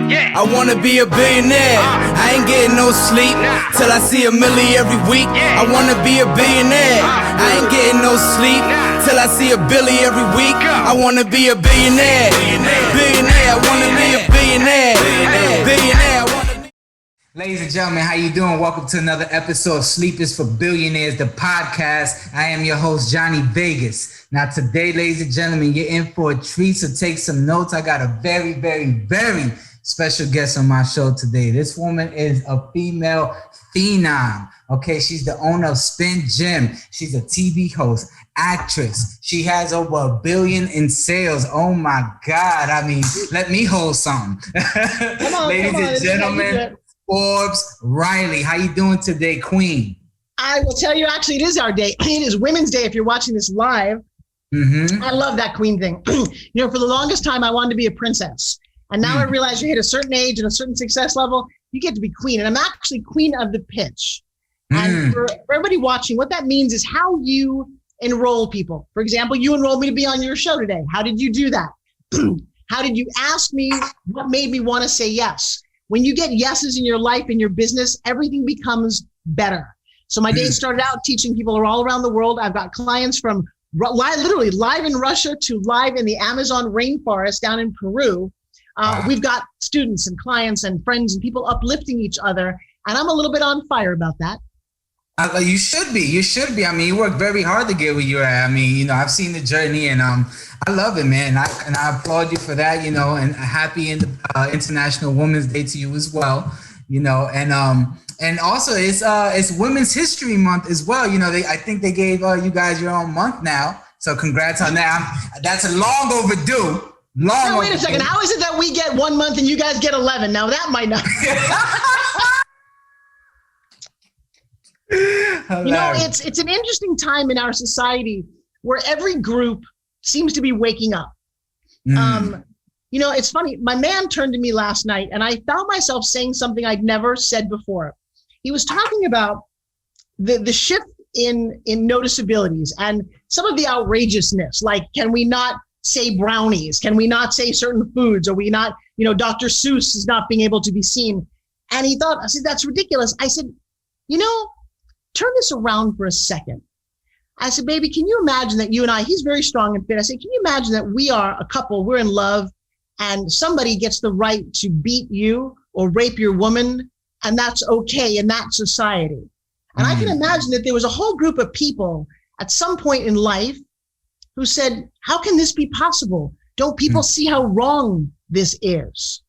I wanna be a billionaire. I ain't getting no sleep till I see $1 million every week. I wanna be a billionaire. I ain't getting no sleep till I see $1 billion every week. I wanna be a billionaire. Billionaire. I wanna be a billionaire. Billionaire. I wanna be. Ladies and gentlemen, how you doing? Welcome to another episode of Sleep is for Billionaires, the podcast. I am your host, Jonni Vegaz. Now today, ladies and gentlemen, you're in for a treat, so take some notes. I got a very, very, very special guest on my show today. This woman is a female phenom. Okay, she's the owner of Spin Gym. She's a TV host, actress. She has over $1 billion in sales. Oh my God. I mean, let me hold something. Ladies and gentlemen, Forbes Riley. How you doing today, Queen? I will tell you, actually, it is our day. It is Women's Day if you're watching this live. Mm-hmm. I love that queen thing. You know, for the longest time, I wanted to be a princess. And now I realize you hit a certain age and a certain success level, you get to be queen. And I'm actually queen of the pitch. And for everybody watching, what that means is how you enroll people. For example, you enrolled me to be on your show today. How did you do that? How did you ask me? What made me want to say yes? When you get yeses in your life, in your business, everything becomes better. So my day started out teaching people all around the world. I've got clients from literally live in Russia to live in the Amazon rainforest down in Peru. We've got students and clients and friends and people uplifting each other. And I'm a little bit on fire about that. You should be. You should be. I mean, you work very hard to get where you're at. I mean, you know, I've seen the journey and I love it, man. And I applaud you for that, you know, and happy International Women's Day to you as well, you know, and also it's Women's History Month as well. You know, I think they gave you guys your own month now. So congrats on that. That's a long overdue. Now, wait a second. How is it that we get 1 month and you guys get 11? Now that might not. You know, it's an interesting time in our society where every group seems to be waking up. You know, it's funny. My man turned to me last night and I found myself saying something I'd never said before. He was talking about the shift in noticeabilities and some of the outrageousness, like, can we not say brownies? Can we not say certain foods? Are we not, you know, Dr. Seuss is not being able to be seen. And he thought, I said, that's ridiculous. I said, you know, turn this around for a second. I said, baby, can you imagine that you and I, he's very strong and fit. I said, can you imagine that we are a couple, we're in love, and somebody gets the right to beat you or rape your woman, and that's okay in that society. And I can imagine that there was a whole group of people at some point in life who said, how can this be possible? Don't people see how wrong this is?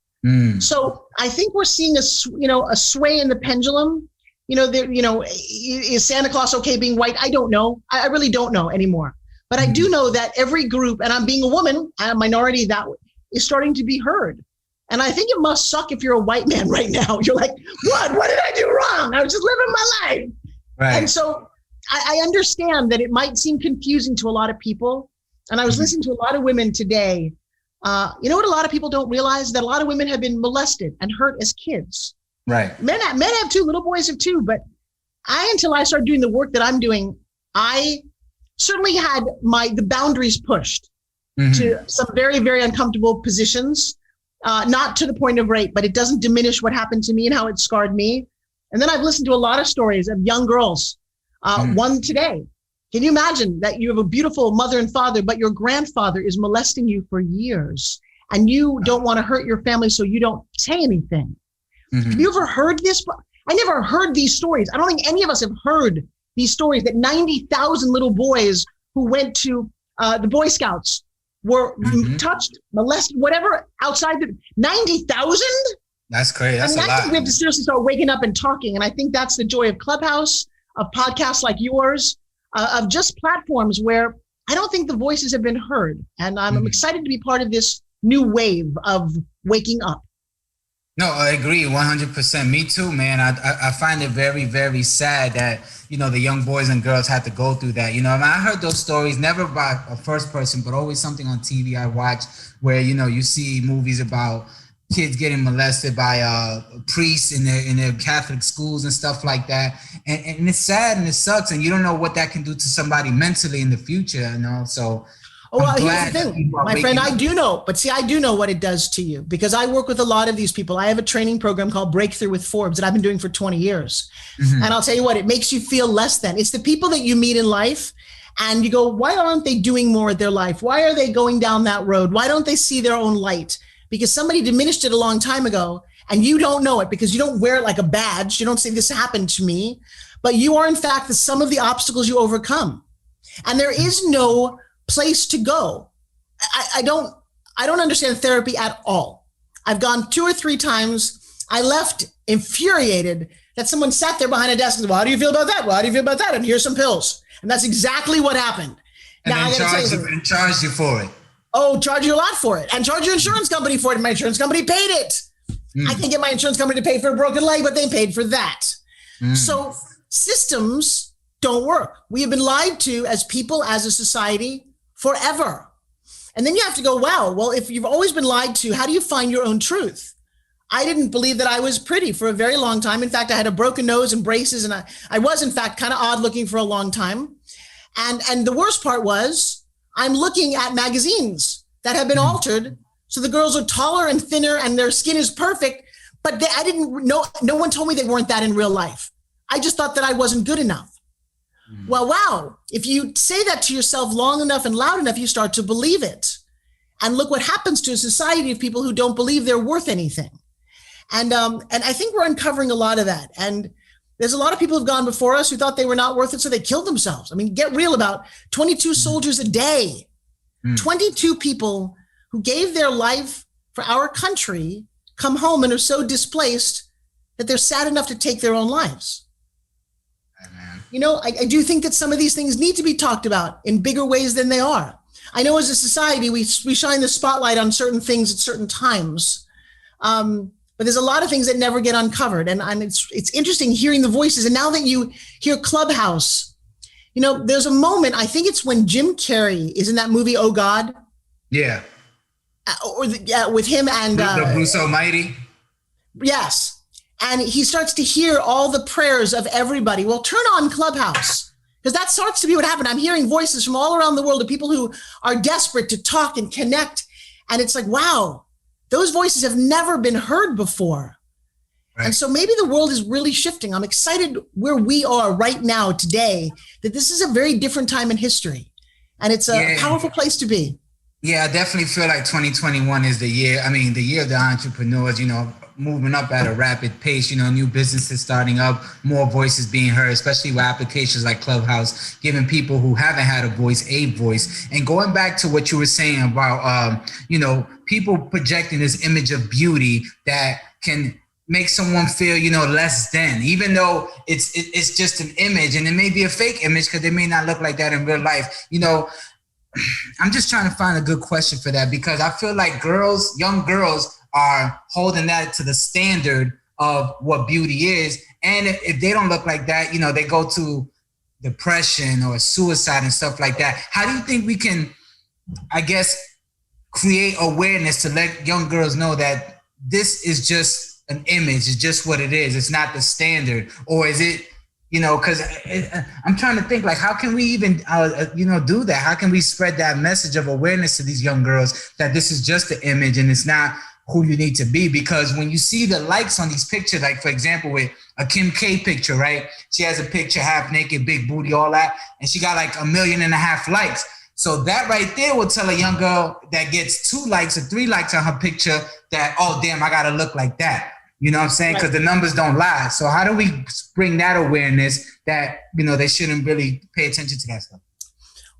So I think we're seeing a sway in the pendulum. You know, is Santa Claus okay being white? I don't know. I really don't know anymore. But I do know that every group, and I'm being a woman, I'm a minority that is starting to be heard. And I think it must suck if you're a white man right now. You're like, what did I do wrong? I was just living my life. Right. And so I understand that it might seem confusing to a lot of people. And I was listening to a lot of women today. You know what a lot of people don't realize? That a lot of women have been molested and hurt as kids. Right. Men have too, little boys have too. But until I started doing the work that I'm doing, I certainly had the boundaries pushed to some very, very uncomfortable positions. Not to the point of rape, but it doesn't diminish what happened to me and how it scarred me. And then I've listened to a lot of stories of young girls. One today. Can you imagine that you have a beautiful mother and father, but your grandfather is molesting you for years and you don't want to hurt your family, so you don't say anything? Have you ever heard this? I never heard these stories. I don't think any of us have heard these stories that 90,000 little boys who went to the Boy Scouts were touched, molested, whatever, outside the 90,000? That's crazy. That's a lot. I think we have to seriously start waking up and talking. And I think that's the joy of Clubhouse, of podcasts like yours, of just platforms where I don't think the voices have been heard. And I'm excited to be part of this new wave of waking up. No, I agree 100%. Me too, man. I find it very, very sad that, you know, the young boys and girls had to go through that. You know, I mean, I heard those stories, never by a first person, but always something on TV I watch where, you know, you see movies about kids getting molested by priests in their Catholic schools and stuff like that. And it's sad and it sucks. And you don't know what that can do to somebody mentally in the future, you know, so. Oh, well, here's the thing, my friend, I do know what it does to you because I work with a lot of these people. I have a training program called Breakthrough with Forbes that I've been doing for 20 years. Mm-hmm. And I'll tell you what, it makes you feel less than. It's the people that you meet in life and you go, why aren't they doing more with their life? Why are they going down that road? Why don't they see their own light? Because somebody diminished it a long time ago and you don't know it because you don't wear it like a badge. You don't say this happened to me, but you are in fact the sum of the obstacles you overcome. And there is no place to go. I don't understand therapy at all. I've gone 2 or 3 times. I left infuriated that someone sat there behind a desk and said, well, how do you feel about that? Well, how do you feel about that? And here's some pills. And that's exactly what happened. And now then charge you for it. Oh, charge you a lot for it. And charge your insurance company for it. And my insurance company paid it. I can't get my insurance company to pay for a broken leg, but they paid for that. So systems don't work. We have been lied to as people, as a society, forever. And then you have to go, wow, well, if you've always been lied to, how do you find your own truth? I didn't believe that I was pretty for a very long time. In fact, I had a broken nose and braces, and I was, in fact, kind of odd looking for a long time. And the worst part was I'm looking at magazines that have been altered. So the girls are taller and thinner and their skin is perfect, but I didn't know, no one told me they weren't that in real life. I just thought that I wasn't good enough. Well, wow, if you say that to yourself long enough and loud enough, you start to believe it. And look what happens to a society of people who don't believe they're worth anything. And I think we're uncovering a lot of that. And there's a lot of people who've gone before us who thought they were not worth it, so they killed themselves. I mean, get real about 22 soldiers a day, 22 people who gave their life for our country, come home and are so displaced that they're sad enough to take their own lives. You know, I do think that some of these things need to be talked about in bigger ways than they are. I know as a society, we shine the spotlight on certain things at certain times, but there's a lot of things that never get uncovered. And it's interesting hearing the voices. And now that you hear Clubhouse, you know, there's a moment, I think it's when Jim Carrey is in that movie, Oh God. Yeah. With him and... the Bruce Almighty. Yes. And he starts to hear all the prayers of everybody. Well, turn on Clubhouse, because that starts to be what happened. I'm hearing voices from all around the world of people who are desperate to talk and connect. And it's like, wow, those voices have never been heard before. Right. And so maybe the world is really shifting. I'm excited where we are right now today, that this is a very different time in history. And it's a powerful place to be. Yeah, I definitely feel like 2021 is the year. I mean, the year of the entrepreneurs, you know, moving up at a rapid pace, you know, new businesses starting up, more voices being heard, especially with applications like Clubhouse, giving people who haven't had a voice. And going back to what you were saying about, you know, people projecting this image of beauty that can make someone feel, you know, less than, even though it's just an image, and it may be a fake image because they may not look like that in real life. You know, I'm just trying to find a good question for that, because I feel like young girls are holding that to the standard of what beauty is. And if they don't look like that, you know, they go to depression or suicide and stuff like that. How do you think we can, I guess, create awareness to let young girls know that this is just an image, it's just what it is, it's not the standard? Or is it, you know, because I'm trying to think, like, how can we even, you know, do that? How can we spread that message of awareness to these young girls that this is just an image and it's not who you need to be? Because when you see the likes on these pictures, like, for example, with a Kim K picture, right? She has a picture, half naked, big booty, all that, and she got like 1.5 million likes. So that right there will tell a young girl that gets 2 likes or 3 likes on her picture that, oh, damn, I got to look like that. You know what I'm saying? Because the numbers don't lie. So how do we bring that awareness that, you know, they shouldn't really pay attention to that stuff?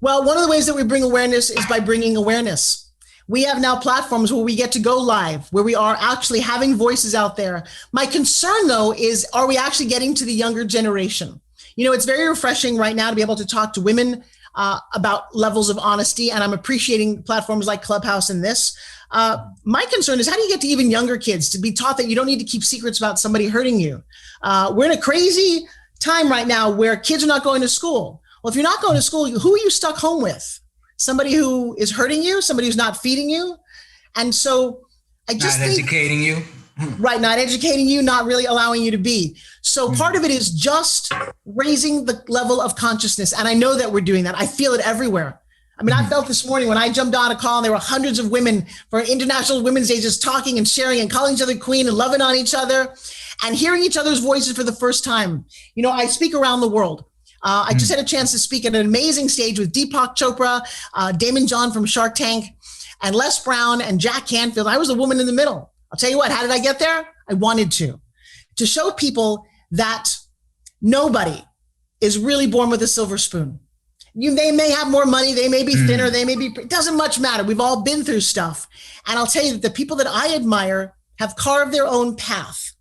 Well, one of the ways that we bring awareness is by bringing awareness. We have now platforms where we get to go live, where we are actually having voices out there. My concern, though, is, are we actually getting to the younger generation? You know, it's very refreshing right now to be able to talk to women about levels of honesty, and I'm appreciating platforms like Clubhouse and this. My concern is, how do you get to even younger kids to be taught that you don't need to keep secrets about somebody hurting you? We're in a crazy time right now where kids are not going to school. Well, if you're not going to school, who are you stuck home with? Somebody who is hurting you, somebody who's not feeding you. And so I just think— Not educating you. Right, not educating you, not really allowing you to be. So part of it is just raising the level of consciousness. And I know that we're doing that. I feel it everywhere. I mean, I felt this morning when I jumped on a call and there were hundreds of women for International Women's Day just talking and sharing and calling each other queen and loving on each other and hearing each other's voices for the first time. You know, I speak around the world. I just had a chance to speak at an amazing stage with Deepak Chopra, Damon John from Shark Tank, and Les Brown and Jack Canfield. I was the woman in the middle. I'll tell you what, how did I get there? I wanted to show people that nobody is really born with a silver spoon. They may have more money, they may be thinner, it doesn't much matter. We've all been through stuff. And I'll tell you that the people that I admire have carved their own path.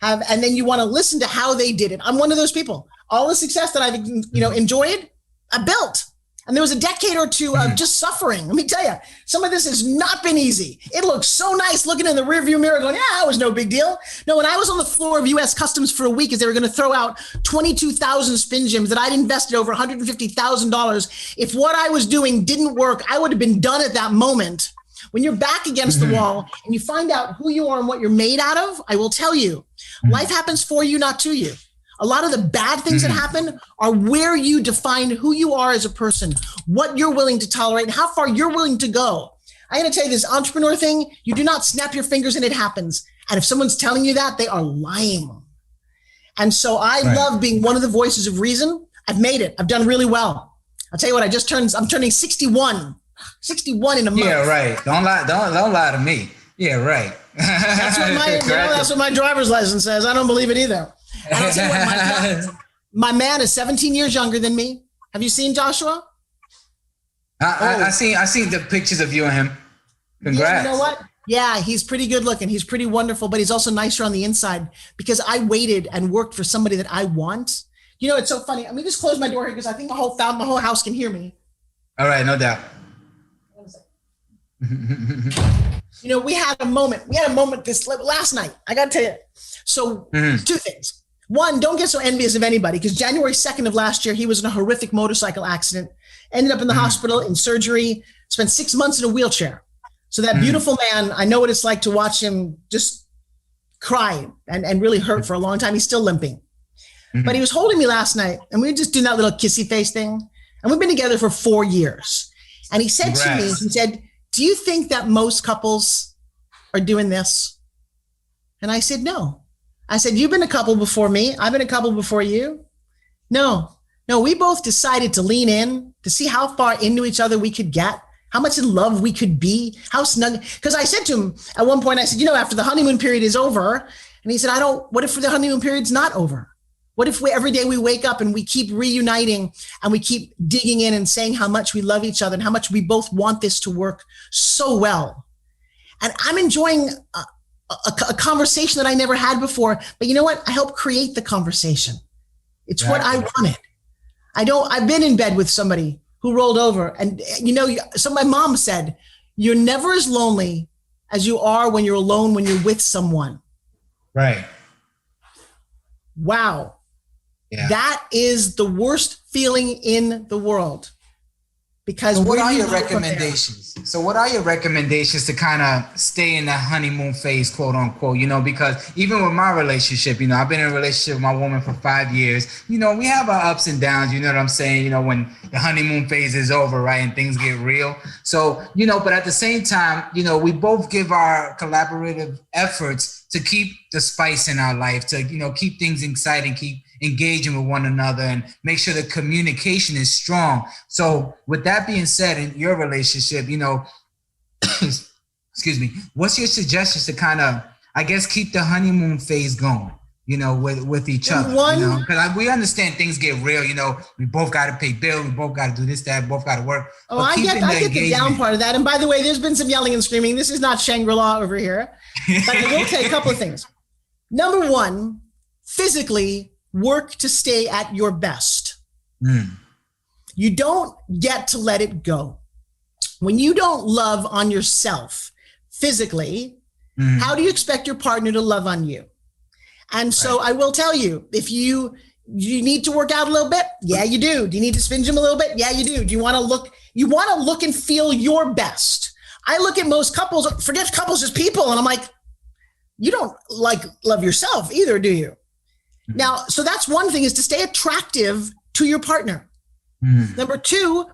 And then you want to listen to how they did it. I'm one of those people. All the success that I've enjoyed, I built. And there was a decade or two of just suffering. Let me tell you, some of this has not been easy. It looks so nice looking in the rearview mirror going, yeah, that was no big deal. No, when I was on the floor of US Customs for a week as they were going to throw out 22,000 spin gyms that I'd invested over $150,000, if what I was doing didn't work, I would have been done at that moment. When you're back against the wall and you find out who you are and what you're made out of, I will tell you, life happens for you, not to you. A lot of the bad things that happen are where you define who you are as a person, what you're willing to tolerate, and how far you're willing to go. I'm going to tell you this entrepreneur thing, you do not snap your fingers and it happens. And if someone's telling you that, they are lying. And so I love being one of the voices of reason. I've made it. I've done really well. I'll tell you what, I'm turning 61 in a month. Yeah, right. Don't lie to me. Yeah, right. That's what my driver's license says. I don't believe it either. And I'll tell you what, my man is 17 years younger than me. Have you seen Joshua? I seen the pictures of you and him. Congrats. Yeah, you know what? Yeah, he's pretty good looking. He's pretty wonderful, but he's also nicer on the inside because I waited and worked for somebody that I want. You know, it's so funny. Let me just close my door here because I think my whole house can hear me. All right, no doubt. You know, we had a moment this last night. I got to tell you. So 2 things. One, don't get so envious of anybody because January 2nd of last year, he was in a horrific motorcycle accident, ended up in the hospital in surgery, spent 6 months in a wheelchair. So that beautiful man, I know what it's like to watch him just cry and really hurt for a long time. He's still limping. But he was holding me last night and we were just doing that little kissy face thing. And we've been together for 4 years. And he said to me, he said, do you think that most couples are doing this? And I said, no. I said, you've been a couple before me. I've been a couple before you. No, we both decided to lean in to see how far into each other we could get, how much in love we could be, how snug. Because I said to him at one point, I said, after the honeymoon period is over, and he said, what if the honeymoon period's not over? What if every day we wake up and we keep reuniting and we keep digging in and saying how much we love each other and how much we both want this to work so well? And I'm enjoying a conversation that I never had before, but you know what? I helped create the conversation. It's what I wanted. I've been in bed with somebody who rolled over and so my mom said, you're never as lonely as you are when you're alone, when you're with someone. Right. Wow. Yeah. That is the worst feeling in the world. Because what are your recommendations? So what are your recommendations to kind of stay in that honeymoon phase, quote unquote, because even with my relationship, I've been in a relationship with my woman for 5 years. We have our ups and downs, you know what I'm saying? When the honeymoon phase is over, right? And things get real. So, but at the same time, we both give our collaborative efforts to keep the spice in our life, to, keep things exciting, keep engaging with one another and make sure the communication is strong. So with that being said, in your relationship, excuse me, what's your suggestions to kind of, I guess, keep the honeymoon phase going, with each other, because we understand things get real, we both got to pay bills, we both got to do this, that, both got to work. Oh, I get the down part of that. And by the way, there's been some yelling and screaming. This is not Shangri-La over here, but I will say a couple of things. Number one, physically, work to stay at your best. You don't get to let it go. When you don't love on yourself physically, how do you expect your partner to love on you? And so I will tell you, if you need to work out a little bit? Yeah, you do. Do you need to spin gym a little bit? Yeah, you do. Do you want to look and feel your best? I look at most couples, forget couples, just people. And I'm like, you don't love yourself either, do you? Now, so that's one thing, is to stay attractive to your partner. Number two,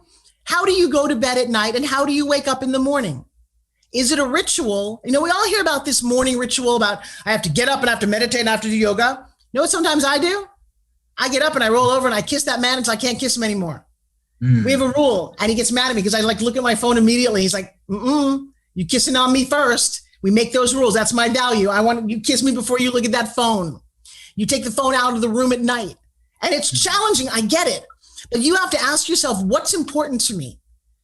How do you go to bed at night and how do you wake up in the morning? Is it a ritual? You know, we all hear about this morning ritual about I have to get up and I have to meditate and I have to do yoga. You know what sometimes I do? I get up and I roll over and I kiss that man until I can't kiss him anymore. We have a rule and he gets mad at me because I like look at my phone immediately. He's like, you kissing on me first. We make those rules. That's my value. I want you kiss me before you look at that phone. You take the phone out of the room at night. And it's challenging. I get it. But you have to ask yourself, what's important to me?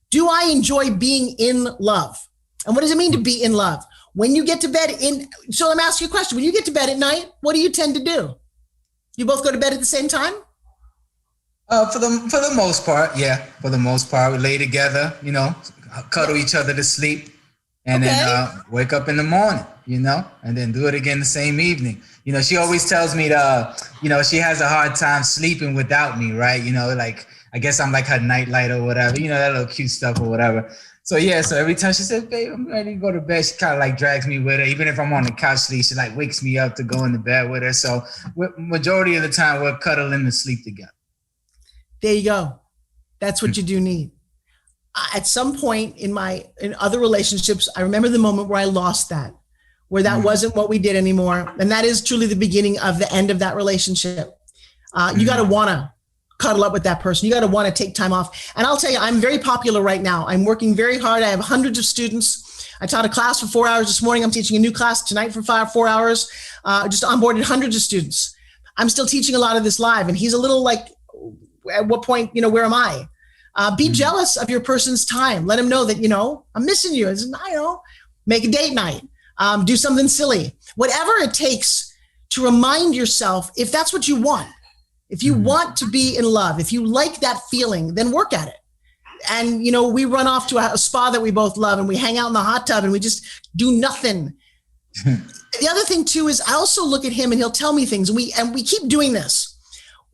Do I enjoy being in love? And what does it mean to be in love? When you get to bed so let me ask you a question. When you get to bed at night, what do you tend to do? You both go to bed at the same time? For the most part, yeah. For the most part, we lay together, you know, cuddle each other to sleep, and then wake up in the morning, you know, and then do it again the same evening. You know, she always tells me she has a hard time sleeping without me, right? You know, like I guess I'm like her nightlight or whatever, you know, that little cute stuff or whatever. So yeah, so every time she says, babe, I'm ready to go to bed, she kind of like drags me with her. Even if I'm on the couch sleep, she like wakes me up to go into bed with her. So majority of the time we're cuddling to sleep together. There you go. That's what you do need. At some point in other relationships, I remember the moment where I lost that, where that wasn't what we did anymore. And that is truly the beginning of the end of that relationship. You got to want to cuddle up with that person. You got to want to take time off. And I'll tell you, I'm very popular right now. I'm working very hard. I have hundreds of students. I taught a class for 4 hours this morning. I'm teaching a new class tonight for 4 hours. Just onboarded hundreds of students. I'm still teaching a lot of this live. And he's a little like, at what point, you know, where am I? Be jealous of your person's time. Let them know that, you know, I'm missing you. It's, you know, make a date night. Do something silly. Whatever it takes to remind yourself, if that's what you want. If you want to be in love, if you like that feeling, then work at it. And, you know, we run off to a spa that we both love and we hang out in the hot tub and we just do nothing. The other thing too is I also look at him and he'll tell me things and we keep doing this.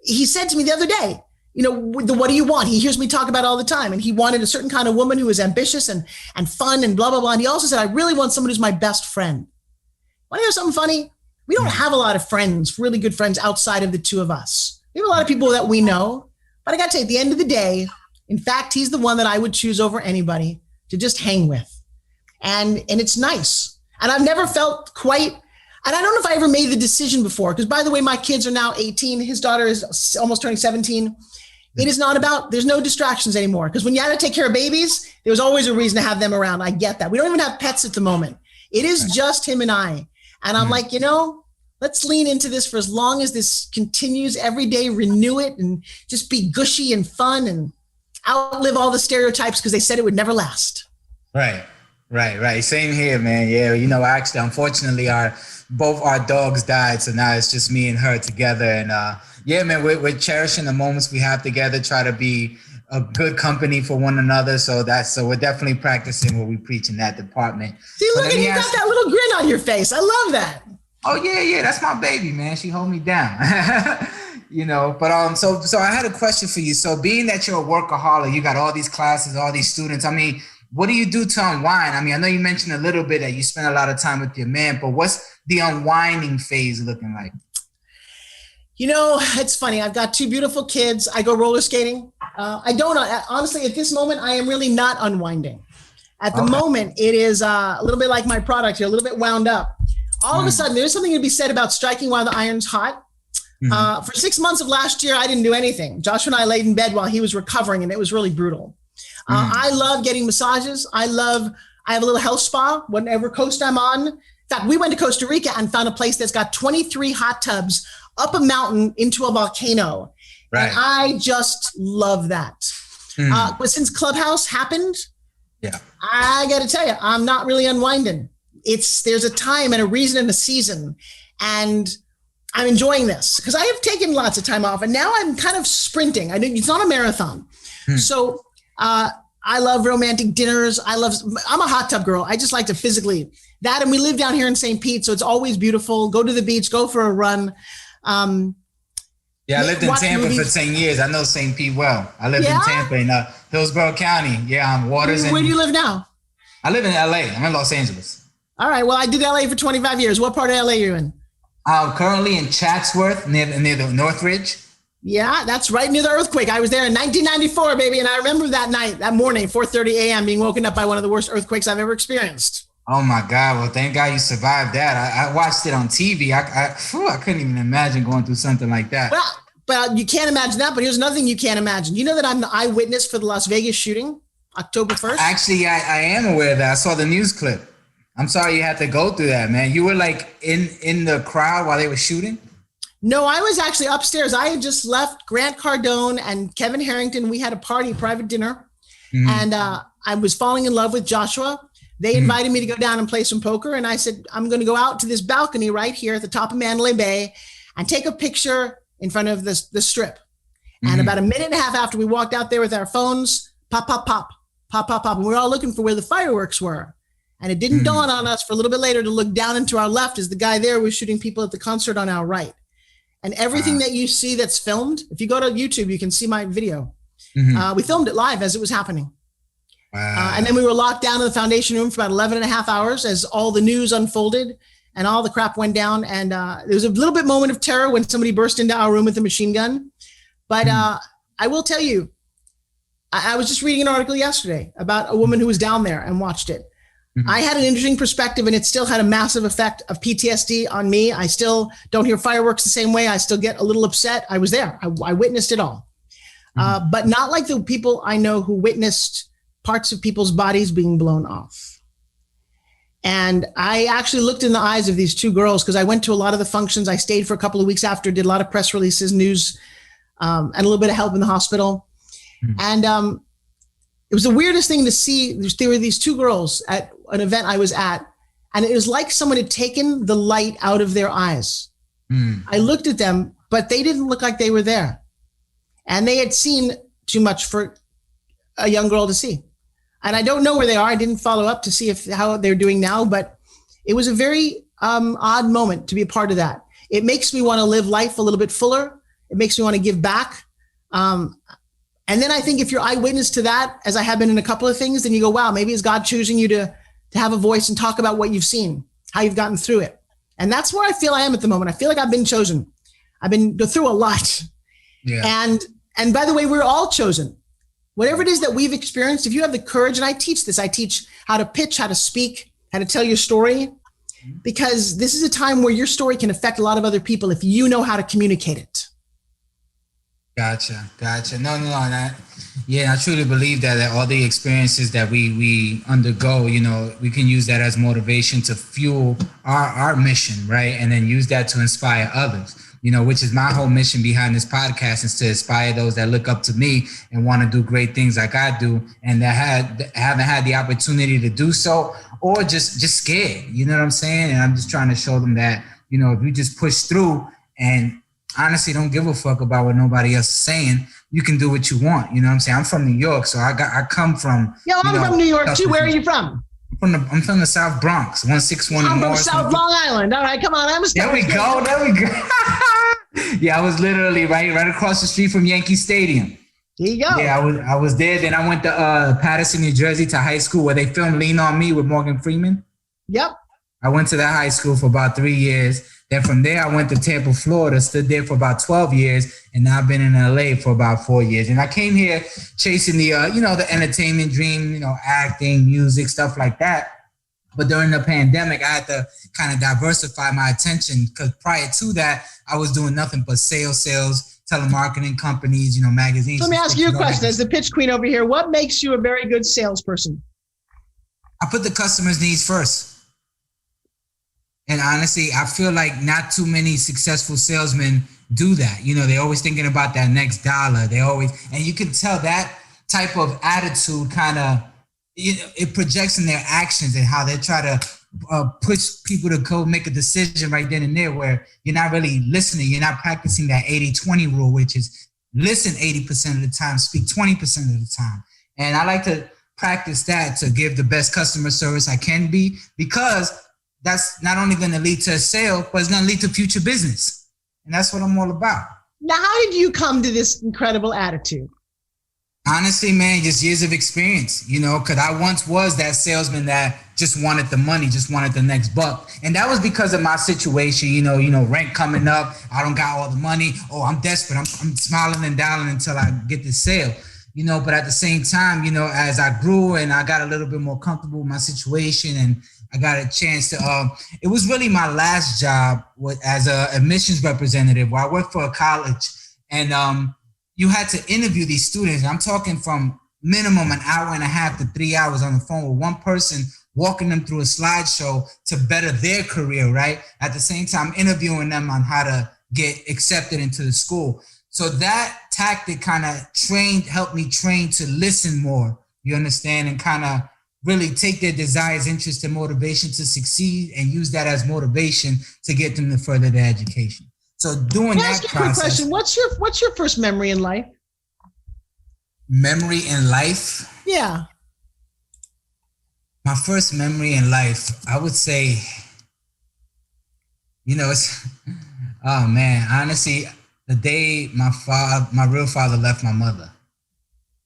He said to me the other day, you know, what do you want? He hears me talk about it all the time. And he wanted a certain kind of woman who was ambitious and fun and blah, blah, blah. And he also said, I really want someone who's my best friend. Want to hear something funny? We don't have a lot of friends, really good friends outside of the two of us. We have a lot of people that we know, but I got to tell you, at the end of the day, in fact, he's the one that I would choose over anybody to just hang with. And it's nice. And I've never felt quite, and I don't know if I ever made the decision before, because by the way, my kids are now 18. His daughter is almost turning 17. It is not about, there's no distractions anymore. Because when you had to take care of babies, there was always a reason to have them around. I get that. We don't even have pets at the moment. It is just him and I. And I'm like, you know, let's lean into this for as long as this continues every day, renew it and just be gushy and fun and outlive all the stereotypes because they said it would never last. Right. Same here, man. Yeah, you know, actually, unfortunately, both our dogs died. So now it's just me and her together. And yeah, man, we're cherishing the moments we have together, try to be a good company for one another. So we're definitely practicing what we preach in that department. See, look at you got that little grin on your face. I love that. Oh yeah, that's my baby, man. She hold me down. You know, but so I had a question for you. So being that you're a workaholic, you got all these classes, all these students. I mean, what do you do to unwind? I mean, I know you mentioned a little bit that you spend a lot of time with your man, but what's the unwinding phase looking like? You know, it's funny. I've got two beautiful kids. I go roller skating. Honestly, at this moment, I am really not unwinding. At the moment, it is a little bit like my product here, a little bit wound up. All of a sudden, there's something to be said about striking while the iron's hot. For 6 months of last year, I didn't do anything. Joshua and I laid in bed while he was recovering, and it was really brutal. I love getting massages. I have a little health spa, whatever coast I'm on. In fact, we went to Costa Rica and found a place that's got 23 hot tubs up a mountain into a volcano. Right. And I just love that. But since Clubhouse happened, I got to tell you, I'm not really unwinding. There's a time and a reason and a season. And I'm enjoying this because I have taken lots of time off and now I'm kind of sprinting. It's not a marathon. So I love romantic dinners. I'm a hot tub girl. I just like to physically and we live down here in St. Pete. So it's always beautiful. Go to the beach, go for a run. I lived in Tampa for 10 years. I know St. Pete well. I lived in Tampa in Hillsborough County. Waters. Where do you live now? I live in LA. I'm in Los Angeles. All right. Well, I did LA for 25 years. What part of LA are you in? I'm currently in Chatsworth near the Northridge. Yeah, that's right near the earthquake. I was there in 1994, baby. And I remember that morning, 4:30 a.m., being woken up by one of the worst earthquakes I've ever experienced. Oh my God. Well, thank God you survived that. I watched it on TV. I couldn't even imagine going through something like that. Well, but you can't imagine that. But here's another thing you can't imagine. You know that I'm the eyewitness for the Las Vegas shooting, October 1st? Actually, I am aware of that. I saw the news clip. I'm sorry you had to go through that, man. You were like in the crowd while they were shooting? No, I was actually upstairs. I had just left Grant Cardone and Kevin Harrington. We had a private dinner. Mm-hmm. And I was falling in love with Joshua. They invited me to go down and play some poker. And I said, I'm going to go out to this balcony right here at the top of Mandalay Bay and take a picture in front of the strip. And about a minute and a half after we walked out there with our phones, pop, pop, pop, pop, pop, pop. And we were all looking for where the fireworks were. And it didn't dawn on us for a little bit later to look down and to our left as the guy there was shooting people at the concert on our right. And everything that you see that's filmed, if you go to YouTube, you can see my video. We filmed it live as it was happening. Wow. And then we were locked down in the foundation room for about 11 and a half hours as all the news unfolded and all the crap went down. And there was a little bit moment of terror when somebody burst into our room with a machine gun. But I will tell you, I was just reading an article yesterday about a woman who was down there and watched it. I had an interesting perspective, and it still had a massive effect of PTSD on me. I still don't hear fireworks the same way. I still get a little upset. I was there. I witnessed it all. But not like the people I know who witnessed parts of people's bodies being blown off. And I actually looked in the eyes of these two girls because I went to a lot of the functions. I stayed for a couple of weeks after, did a lot of press releases, news, and a little bit of help in the hospital. And it was the weirdest thing to see. There were these two girls at an event I was at, and it was like someone had taken the light out of their eyes. I looked at them, but they didn't look like they were there. And they had seen too much for a young girl to see. And I don't know where they are. I didn't follow up to see how they're doing now, but it was a very odd moment to be a part of that. It makes me want to live life a little bit fuller. It makes me want to give back. And then I think if you're eyewitness to that, as I have been in a couple of things, then you go, wow, maybe it's God choosing you to have a voice and talk about what you've seen, how you've gotten through it. And that's where I feel I am at the moment. I feel like I've been chosen. I've been through a lot. Yeah. And by the way, we're all chosen. Whatever it is that we've experienced, if you have the courage, and I teach this, I teach how to pitch, how to speak, how to tell your story, because this is a time where your story can affect a lot of other people if you know how to communicate it. Gotcha. No. I truly believe that all the experiences that we undergo, we can use that as motivation to fuel our mission, right? And then use that to inspire others, which is my whole mission behind this podcast, is to inspire those that look up to me and want to do great things like I do, and that haven't had the opportunity to do so, or just scared, you know what I'm saying? And I'm just trying to show them that, if you just push through and honestly don't give a fuck about what nobody else is saying, you can do what you want. You know what I'm saying? I'm from New York, so I come from. Yeah, I'm from New York too. Where are you from? I'm from the South Bronx, 161. I'm from South Long Island. All right, come on. There we go. Yeah, I was literally right across the street from Yankee Stadium. There you go. Yeah, I was there. Then I went to Paterson, New Jersey, to high school where they filmed Lean on Me with Morgan Freeman. Yep. I went to that high school for about 3 years. Then from there, I went to Tampa, Florida, stood there for about 12 years, and now I've been in LA for about 4 years. And I came here chasing the, the entertainment dream, acting, music, stuff like that. But during the pandemic, I had to kind of diversify my attention, because prior to that, I was doing nothing but sales, telemarketing companies, magazines. So let me ask you a question. As the pitch queen over here, what makes you a very good salesperson? I put the customer's needs first. And honestly, I feel like not too many successful salesmen do that. They're always thinking about that next dollar. And you can tell that type of attitude kind of, it projects in their actions and how they try to push people to go make a decision right then and there, where you're not really listening. You're not practicing that 80-20 rule, which is listen 80% of the time, speak 20% of the time. And I like to practice that to give the best customer service I can be, because that's not only going to lead to a sale, but it's going to lead to future business. And that's what I'm all about. Now, how did you come to this incredible attitude? Honestly, man, just years of experience, because I once was that salesman that just wanted the money, just wanted the next buck. And that was because of my situation, rent coming up. I don't got all the money. Oh, I'm desperate. I'm smiling and dialing until I get the sale, but at the same time, as I grew and I got a little bit more comfortable with my situation and I got a chance to, it was really my last job as a admissions representative where I worked for a college and, you had to interview these students. I'm talking from minimum an hour and a half to 3 hours on the phone with one person, walking them through a slideshow to better their career, right? At the same time, interviewing them on how to get accepted into the school. So that tactic kind of helped me train to listen more, you understand, and kind of really take their desires, interests, and motivation to succeed and use that as motivation to get them to further their education. So doing that process. Can I ask you a quick question? What's your first memory in life? Memory in life? Yeah. My first memory in life, I would say, it's, oh man, honestly, the day my real father left my mother,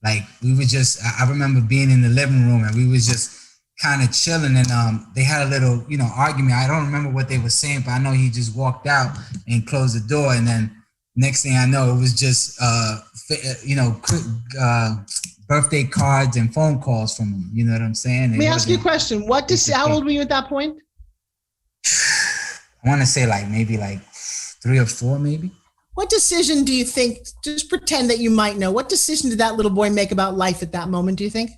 like we were just, I remember being in the living room and we was just kind of chilling and they had a little, argument. I don't remember what they were saying, but I know he just walked out and closed the door. And then next thing I know, it was just, birthday cards and phone calls from him. You know what I'm saying? Let me ask you a question. How old were you at that point? I want to say maybe 3 or 4, maybe. What decision do you think, just pretend that you might know, what decision did that little boy make about life at that moment, do you think?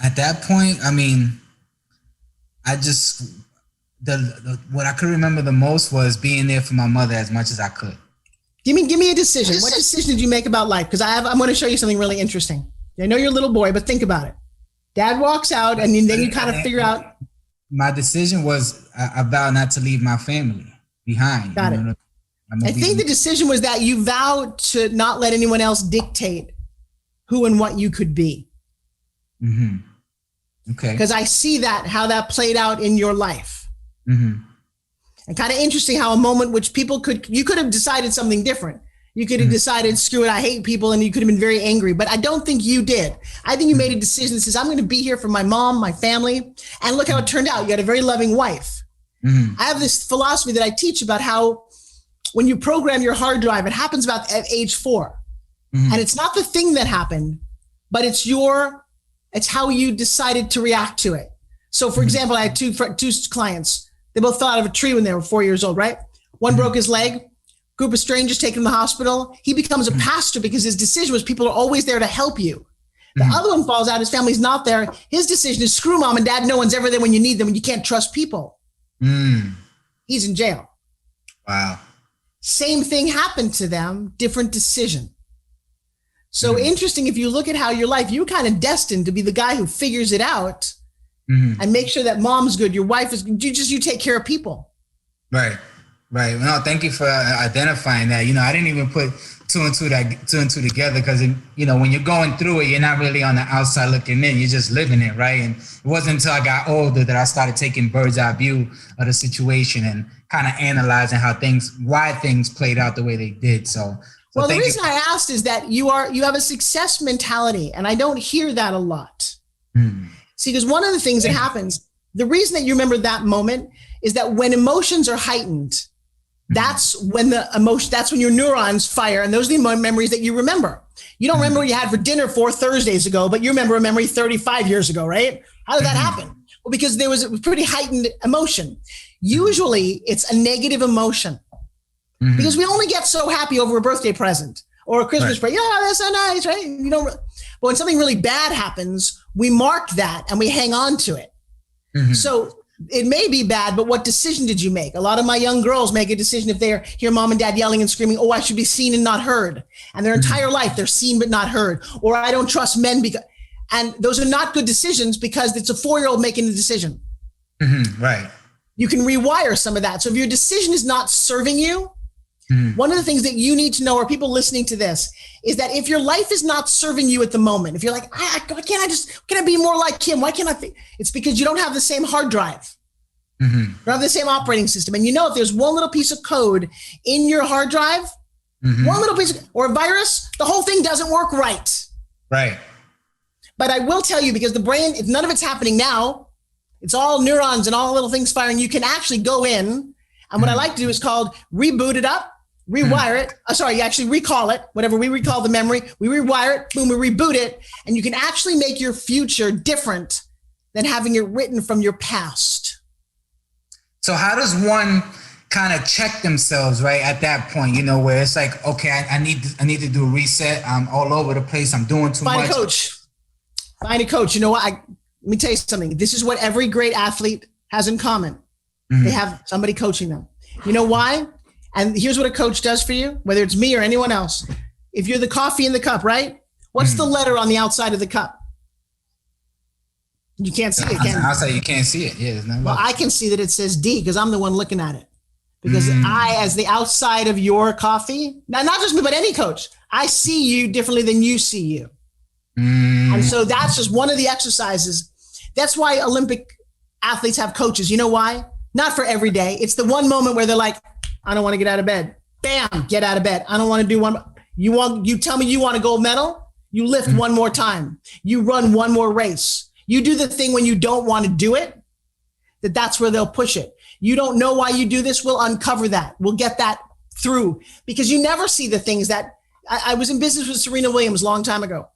At that point, I mean, I just, what I could remember the most was being there for my mother as much as I could. Give me a decision. What decision did you make about life? Because I'm going to show you something really interesting. I know you're a little boy, but think about it. Dad walks out and then you kind of figure out. My decision was I vowed not to leave my family behind. Got it. I think the decision was that you vowed to not let anyone else dictate who and what you could be. Mm-hmm. Okay. Because I see how that played out in your life. Mm-hmm. And kind of interesting how a moment which you could have decided something different. You could have decided, screw it, I hate people, and you could have been very angry. But I don't think you did. I think you made a decision that says, I'm going to be here for my mom, my family. And look how it turned out. You had a very loving wife. Mm-hmm. I have this philosophy that I teach about how when you program your hard drive, it happens about at age 4. Mm-hmm. And it's not the thing that happened, but it's how you decided to react to it. So for example, I had two clients. They both fell out of a tree when they were 4 years old, right? One broke his leg, group of strangers take him to the hospital. He becomes a pastor because his decision was people are always there to help you. The other one falls out, his family's not there. His decision is screw mom and dad, no one's ever there when you need them and you can't trust people. He's in jail. Wow. Same thing happened to them, different decision. So interesting, if you look at how your life, you were kind of destined to be the guy who figures it out and make sure that mom's good, your wife is good, you take care of people. Right. No, thank you for identifying that. I didn't even put two and two together because, when you're going through it, you're not really on the outside looking in, you're just living it, right? And it wasn't until I got older that I started taking bird's eye view of the situation and kind of analyzing why things played out the way they did. So well, the reason I asked is that you have a success mentality, and I don't hear that a lot. See, because one of the things that happens, the reason that you remember that moment is that when emotions are heightened, that's when your neurons fire, and those are the memories that you remember. You don't remember what you had for dinner 4 Thursdays ago, but you remember a memory 35 years ago, right? How did that happen? Well, because there was a pretty heightened emotion. Usually it's a negative emotion. Because we only get so happy over a birthday present or a Christmas present. Yeah, that's so nice, right? But when something really bad happens, we mark that and we hang on to it. So it may be bad, but what decision did you make? A lot of my young girls make a decision if they hear mom and dad yelling and screaming, oh, I should be seen and not heard. And their entire life, they're seen but not heard. Or I don't trust men and those are not good decisions because it's a 4-year-old making the decision. Right. You can rewire some of that. So if your decision is not serving you, one of the things that you need to know, or people listening to this, is that if your life is not serving you at the moment, if you're like, why can't I be more like him? Why can't I? It's because you don't have the same hard drive. You don't have the same operating system. And if there's one little piece of code in your hard drive, One little piece or a virus, the whole thing doesn't work right. Right. But I will tell you, because the brain, if none of it's happening now, it's all neurons and all little things firing. You can actually go in, and what I like to do is called reboot it up, rewire it. You actually recall it. Whatever we recall the memory, we rewire it, boom, we reboot it, and you can actually make your future different than having it written from your past. So how does one kind of check themselves, right, at that point, where it's like, okay, I need to do a reset. I'm all over the place. I'm doing too much. Find a coach. You know what? Let me tell you something. This is what every great athlete has in common. They have somebody coaching them. You know why? And here's what a coach does for you, whether it's me or anyone else. If you're the coffee in the cup, right? What's the letter on the outside of the cup? You can't see it, can you? Outside, you can't see it. Yeah. Well, I can see that it says D because I'm the one looking at it. Because I, as the outside of your coffee, now not just me, but any coach, I see you differently than you see you. And so that's just one of the exercises. That's why Olympic athletes have coaches. You know why? Not for every day. It's the one moment where they're like, I don't want to get out of bed. Bam, get out of bed. I don't want to do one. You tell me you want a gold medal. You lift one more time. You run one more race. You do the thing when you don't want to do it, that's where they'll push it. You don't know why you do this. We'll uncover that. We'll get that through, because you never see the things that I was in business with Serena Williams a long time ago.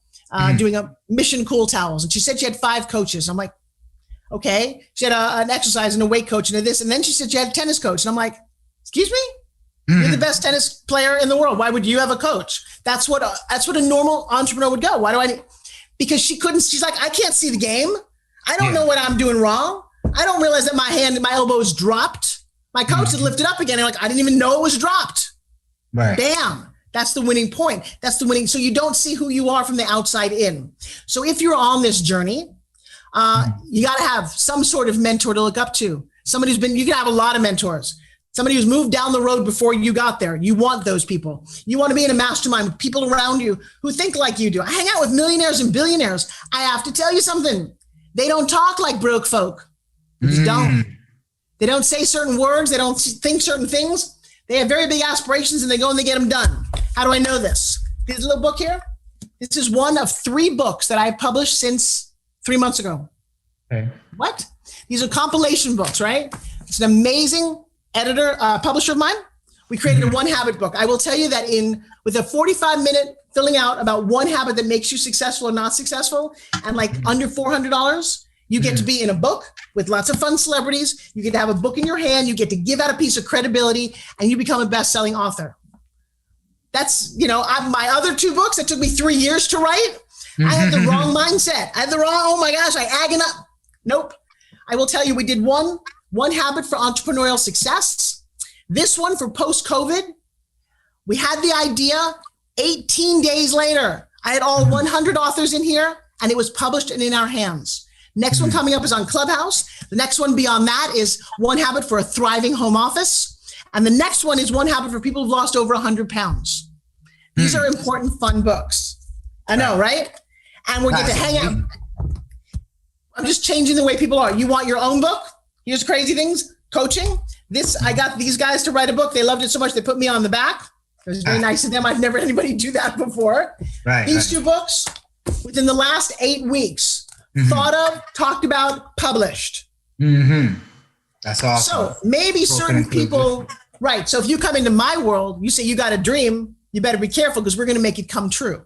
Doing a Mission Cool towels. And she said she had 5 coaches. I'm like, okay. She had an exercise and a weight coach and a this. And then she said she had a tennis coach. And I'm like, excuse me? You're the best tennis player in the world. Why would you have a coach? That's what a normal entrepreneur would go. Why do I need? Because she's like, I can't see the game. I don't know what I'm doing wrong. I don't realize that my elbow is dropped. My coach had lifted up again. And I didn't even know it was dropped. Right. Bam. That's the winning point. That's the winning. So you don't see who you are from the outside in. So if you're on this journey, you got to have some sort of mentor to look up to. Somebody you can have a lot of mentors. Somebody who's moved down the road before you got there. You want those people. You want to be in a mastermind with people around you who think like you do. I hang out with millionaires and billionaires. I have to tell you something. They don't talk like broke folk. They just don't. They don't say certain words. They don't think certain things. They have very big aspirations and they go and they get them done. How do I know this? This little book here. This is one of 3 books that I've published since 3 months ago. Okay. What? These are compilation books, right? It's an amazing publisher of mine. We created a 1 habit book. I will tell you that with a 45-minute filling out about 1 habit that makes you successful or not successful, and like under $400, you get to be in a book with lots of fun celebrities. You get to have a book in your hand. You get to give out a piece of credibility, and you become a best-selling author. That's, my other 2 books that took me 3 years to write. I had the wrong mindset. I had the wrong, oh my gosh, I agging up. Nope. I will tell you, we did one habit for entrepreneurial success. This one for post-COVID. We had the idea 18 days later. I had all 100 authors in here, and it was published and in our hands. Next one coming up is on Clubhouse. The next one beyond that is 1 habit for a thriving home office. And the next one is 1 habit for people who've lost over 100 pounds. These are important, fun books. I know, right? And we get to hang out. I'm just changing the way people are. You want your own book? Here's crazy things. Coaching. I got these guys to write a book. They loved it so much they put me on the back. It was very nice of them. I've never had anybody do that before. These 2 books, within the last 8 weeks, thought of, talked about, published. That's awesome. So maybe certain people, right. So if you come into my world, you say you got a dream, you better be careful because we're going to make it come true.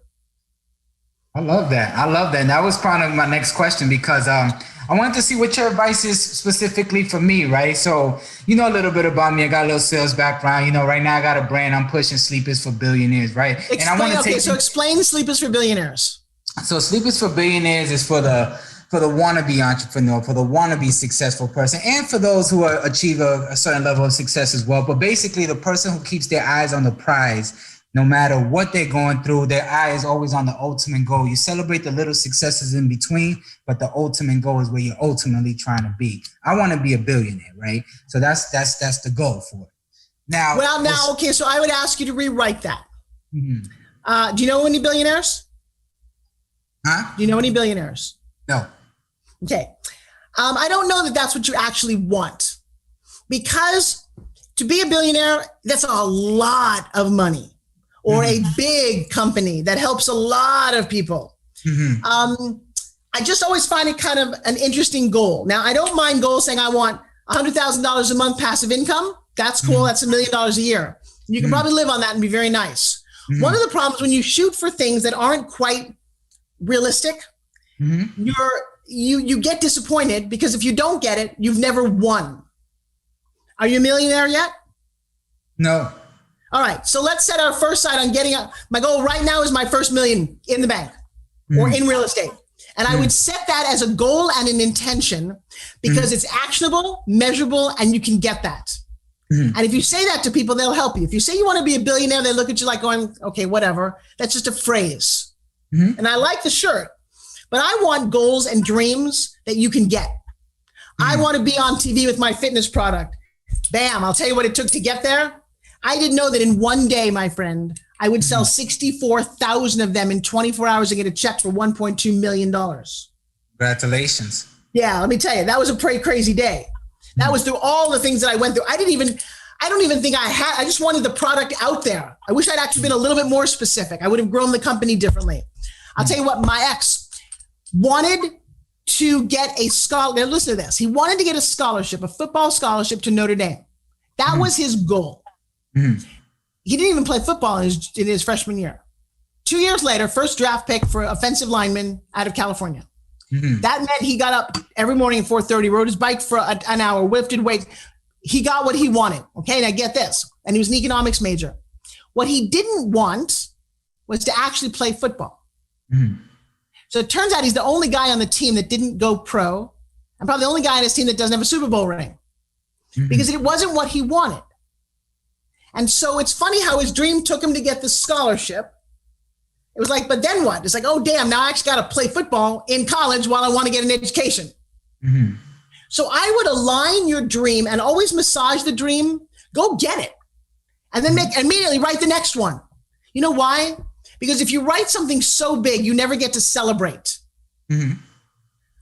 I love that. And that was part of my next question because I wanted to see what your advice is specifically for me, right? So, a little bit about me. I got a little sales background. Right now I got a brand. I'm pushing Sleep is for Billionaires, right? Explain Sleep is for Billionaires. So Sleep is for Billionaires is for the wannabe entrepreneur, for the wannabe successful person, and for those who achieve a certain level of success as well. But basically the person who keeps their eyes on the prize. No matter what they're going through, their eye is always on the ultimate goal. You celebrate the little successes in between, but the ultimate goal is where you're ultimately trying to be. I want to be a billionaire, right? So that's the goal for it. Now, okay. So I would ask you to rewrite that. Do you know any billionaires? Huh? Do you know any billionaires? No. Okay. I don't know that that's what you actually want, because to be a billionaire, that's a lot of money. or a big company that helps a lot of people. I just always find it kind of an interesting goal. Now, I don't mind goals saying I want $100,000 a month passive income. That's cool. That's $1 million a year. You can probably live on that and be very nice. One of the problems when you shoot for things that aren't quite realistic, you get disappointed, because if you don't get it, you've never won. Are you a millionaire yet? No. All right. So let's set our first sight on getting my goal right now is my first million in the bank or in real estate. And I would set that as a goal and an intention, because it's actionable, measurable, and you can get that. And if you say that to people, they'll help you. If you say you want to be a billionaire, they look at you like going, okay, whatever. That's just a phrase. And I like the shirt, but I want goals and dreams that you can get. I want to be on TV with my fitness product. Bam. I'll tell you what it took to get there. I didn't know that in one day, my friend, I would sell 64,000 of them in 24 hours and get a check for $1.2 million. Congratulations. Yeah, let me tell you, that was a pretty crazy day. That was through all the things that I went through. I don't even think I just wanted the product out there. I wish I'd actually been a little bit more specific. I would have grown the company differently. I'll tell you what, my ex wanted to get a scholarship. Listen to this. He wanted to get a scholarship, a football scholarship to Notre Dame. That was his goal. He didn't even play football in his freshman year. 2 years later, first draft pick for offensive lineman out of California. That meant he got up every morning at 4:30, rode his bike for an hour, lifted weights. He got what he wanted. Okay, now get this. And he was an economics major. What he didn't want was to actually play football. So it turns out he's the only guy on the team that didn't go pro, and probably the only guy on his team that doesn't have a Super Bowl ring, because it wasn't what he wanted. And so it's funny how his dream took him to get the scholarship. It was like, but then what? It's like, oh, damn, now I actually got to play football in college while I want to get an education. So I would align your dream and always massage the dream. Go get it. And then immediately write the next one. You know why? Because if you write something so big, you never get to celebrate.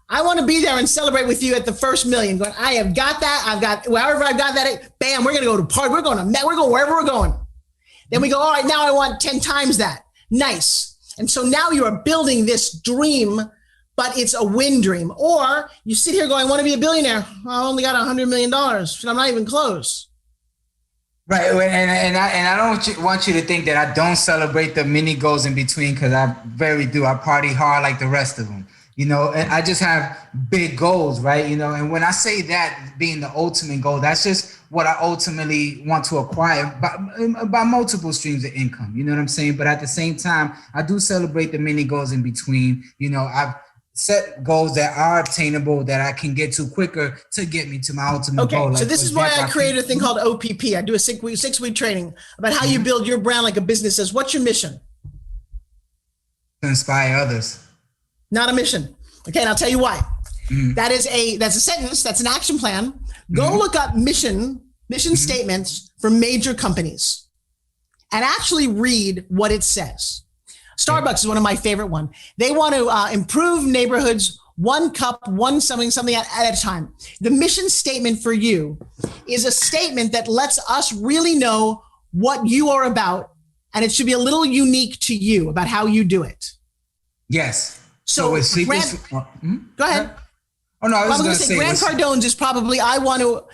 I want to be there and celebrate with you at the first million. Going, I have got that. I've got, wherever I've got that, bam, we're going to go to party. We're going wherever we're going. Then we go, all right, now I want 10 times that. Nice. And so now you are building this dream, but it's a win dream. Or you sit here going, I want to be a billionaire. I only got $100 million. And I'm not even close. Right. And I don't want you to think that I don't celebrate the mini goals in between, because I very do. I party hard like the rest of them. You know, and I just have big goals, right? You know, and when I say that being the ultimate goal, that's just what I ultimately want to acquire by multiple streams of income. You know what I'm saying? But at the same time, I do celebrate the mini goals in between. You know, I've set goals that are obtainable, that I can get to quicker to get me to my ultimate goal. Okay, so this is why I created a thing called OPP. I do a six-week training about how you build your brand like a business. Says, what's your mission? To inspire others. Not a mission. Okay, and I'll tell you why. That's a sentence. That's an action plan. Go look up mission statements for major companies and actually read what it says. Starbucks is one of my favorite ones. They want to improve neighborhoods one cup, something at a time. The mission statement for you is a statement that lets us really know what you are about, and it should be a little unique to you about how you do it. Yes. So with sleepers, go ahead. Oh no, I was going to say Grant Cardone's is probably, I want to,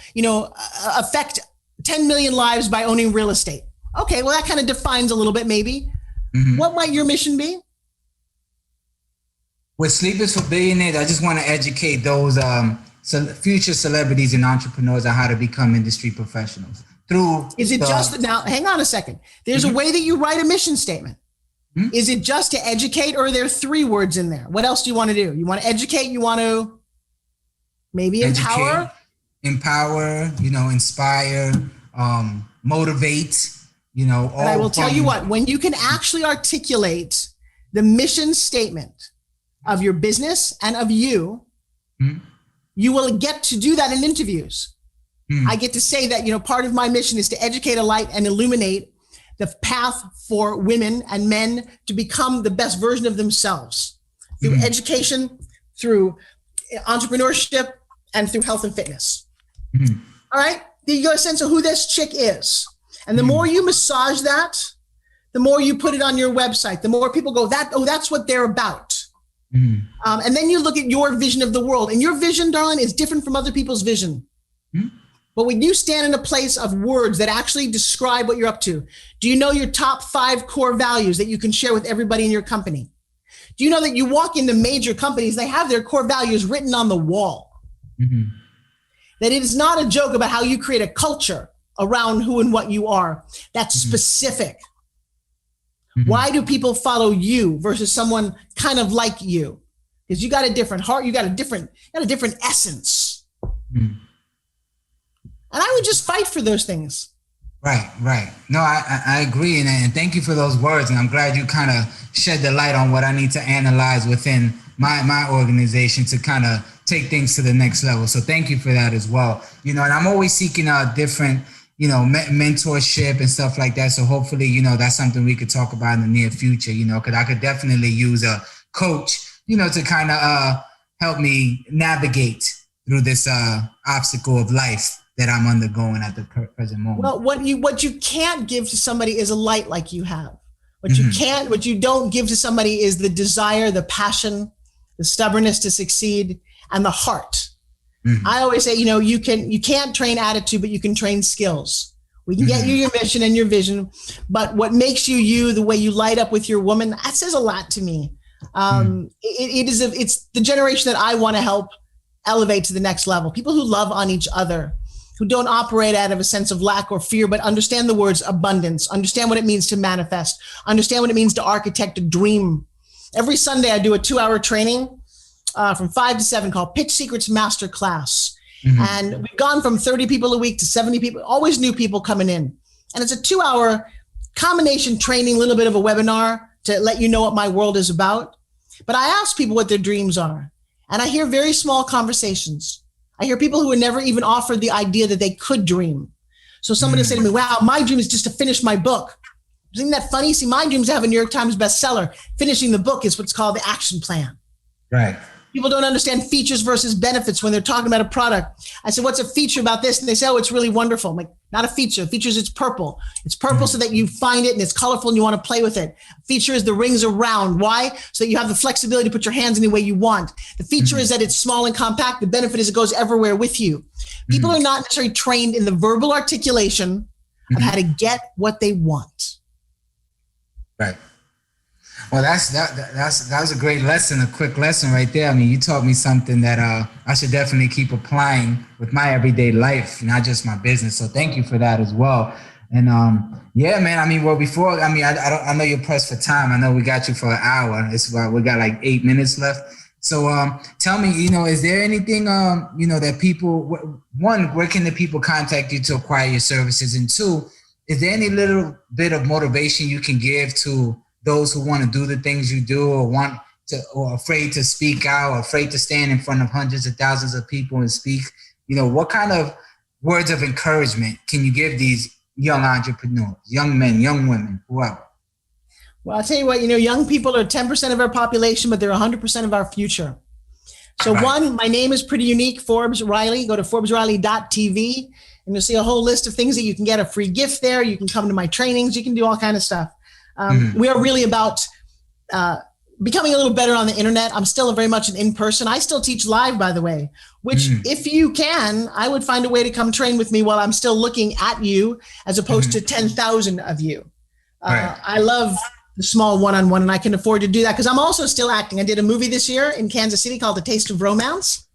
affect 10 million lives by owning real estate. Okay, well that kind of defines a little bit maybe. What might your mission be? With Sleepers for Billionaires, I just want to educate those future celebrities and entrepreneurs on how to become industry professionals. Now, hang on a second. There's a way that you write a mission statement. Is it just to educate, or are there 3 words in there? What else do you want to do? You want to educate? You want to maybe empower? Empower, inspire, motivate, And I will tell you what, when you can actually articulate the mission statement of your business and of you, you will get to do that in interviews. I get to say that, part of my mission is to educate, alight, and illuminate the path for women and men to become the best version of themselves through education, through entrepreneurship, and through health and fitness. All right. You got a sense of who this chick is. And the more you massage that, the more you put it on your website, the more people go, that's what they're about. Mm. And then you look at your vision of the world, and your vision, darling, is different from other people's vision. Mm. But when you stand in a place of words that actually describe what you're up to, do you know your top 5 core values that you can share with everybody in your company? Do you know that you walk into major companies, they have their core values written on the wall? Mm-hmm. That it is not a joke about how you create a culture around who and what you are that's specific. Mm-hmm. Why do people follow you versus someone kind of like you? Because you got a different heart, you got a different essence. Mm-hmm. And I would just fight for those things. Right. No, I agree. And thank you for those words. And I'm glad you kind of shed the light on what I need to analyze within my organization to kind of take things to the next level. So thank you for that as well. And I'm always seeking out different, mentorship and stuff like that. So hopefully, that's something we could talk about in the near future, because I could definitely use a coach, to kind of help me navigate through this obstacle of life that I'm undergoing at the present moment. Well, what you can't give to somebody is a light like you have. What you don't give to somebody is the desire, the passion, the stubbornness to succeed, and the heart. Mm-hmm. I always say, you can't train attitude, but you can train skills. We can get you your mission and your vision, but what makes you, the way you light up with your woman, that says a lot to me. It's the generation that I want to help elevate to the next level. People who love on each other, who don't operate out of a sense of lack or fear, but understand the words abundance, understand what it means to manifest, understand what it means to architect a dream. Every Sunday, I do a 2-hour training from 5 to 7 called Pitch Secrets Masterclass. Mm-hmm. And we've gone from 30 people a week to 70 people, always new people coming in. And it's a 2-hour combination training, a little bit of a webinar to let you know what my world is about. But I ask people what their dreams are. And I hear very small conversations. I hear people who were never even offered the idea that they could dream. So somebody will say to me, wow, my dream is just to finish my book. Isn't that funny? See, my dream is to have a New York Times bestseller. Finishing the book is what's called the action plan. Right. People don't understand features versus benefits when they're talking about a product. I said, what's a feature about this? And they say, oh, it's really wonderful. I'm like, not a feature. Features, it's purple. It's purple so that you find it and it's colorful and you want to play with it. Feature is the rings are round. Why? So that you have the flexibility to put your hands any way you want. The feature is that it's small and compact. The benefit is it goes everywhere with you. People are not necessarily trained in the verbal articulation of how to get what they want. Right. Well, that was a great lesson, a quick lesson right there. I mean, you taught me something that I should definitely keep applying with my everyday life, not just my business. So thank you for that as well. And yeah, man. I mean, well, before I know you're pressed for time. I know we got you for an hour. It's we got like 8 minutes left. So tell me, is there anything that people, one, where can the people contact you to acquire your services, and 2, is there any little bit of motivation you can give to those who want to do the things you do, or afraid to speak out, or afraid to stand in front of hundreds of thousands of people and speak? What kind of words of encouragement can you give these young entrepreneurs, young men, young women, whoever? Well, I'll tell you what, young people are 10% of our population, but they're 100% of our future. So right. One, my name is pretty unique, Forbes Riley. Go to ForbesRiley.tv and you'll see a whole list of things that you can get a free gift there. You can come to my trainings. You can do all kind of stuff. We are really about becoming a little better on the internet. I'm still very much an in-person. I still teach live, by the way, which if you can, I would find a way to come train with me while I'm still looking at you as opposed to 10,000 of you. Right. I love the small one-on-one, and I can afford to do that because I'm also still acting. I did a movie this year in Kansas City called The Taste of Romance.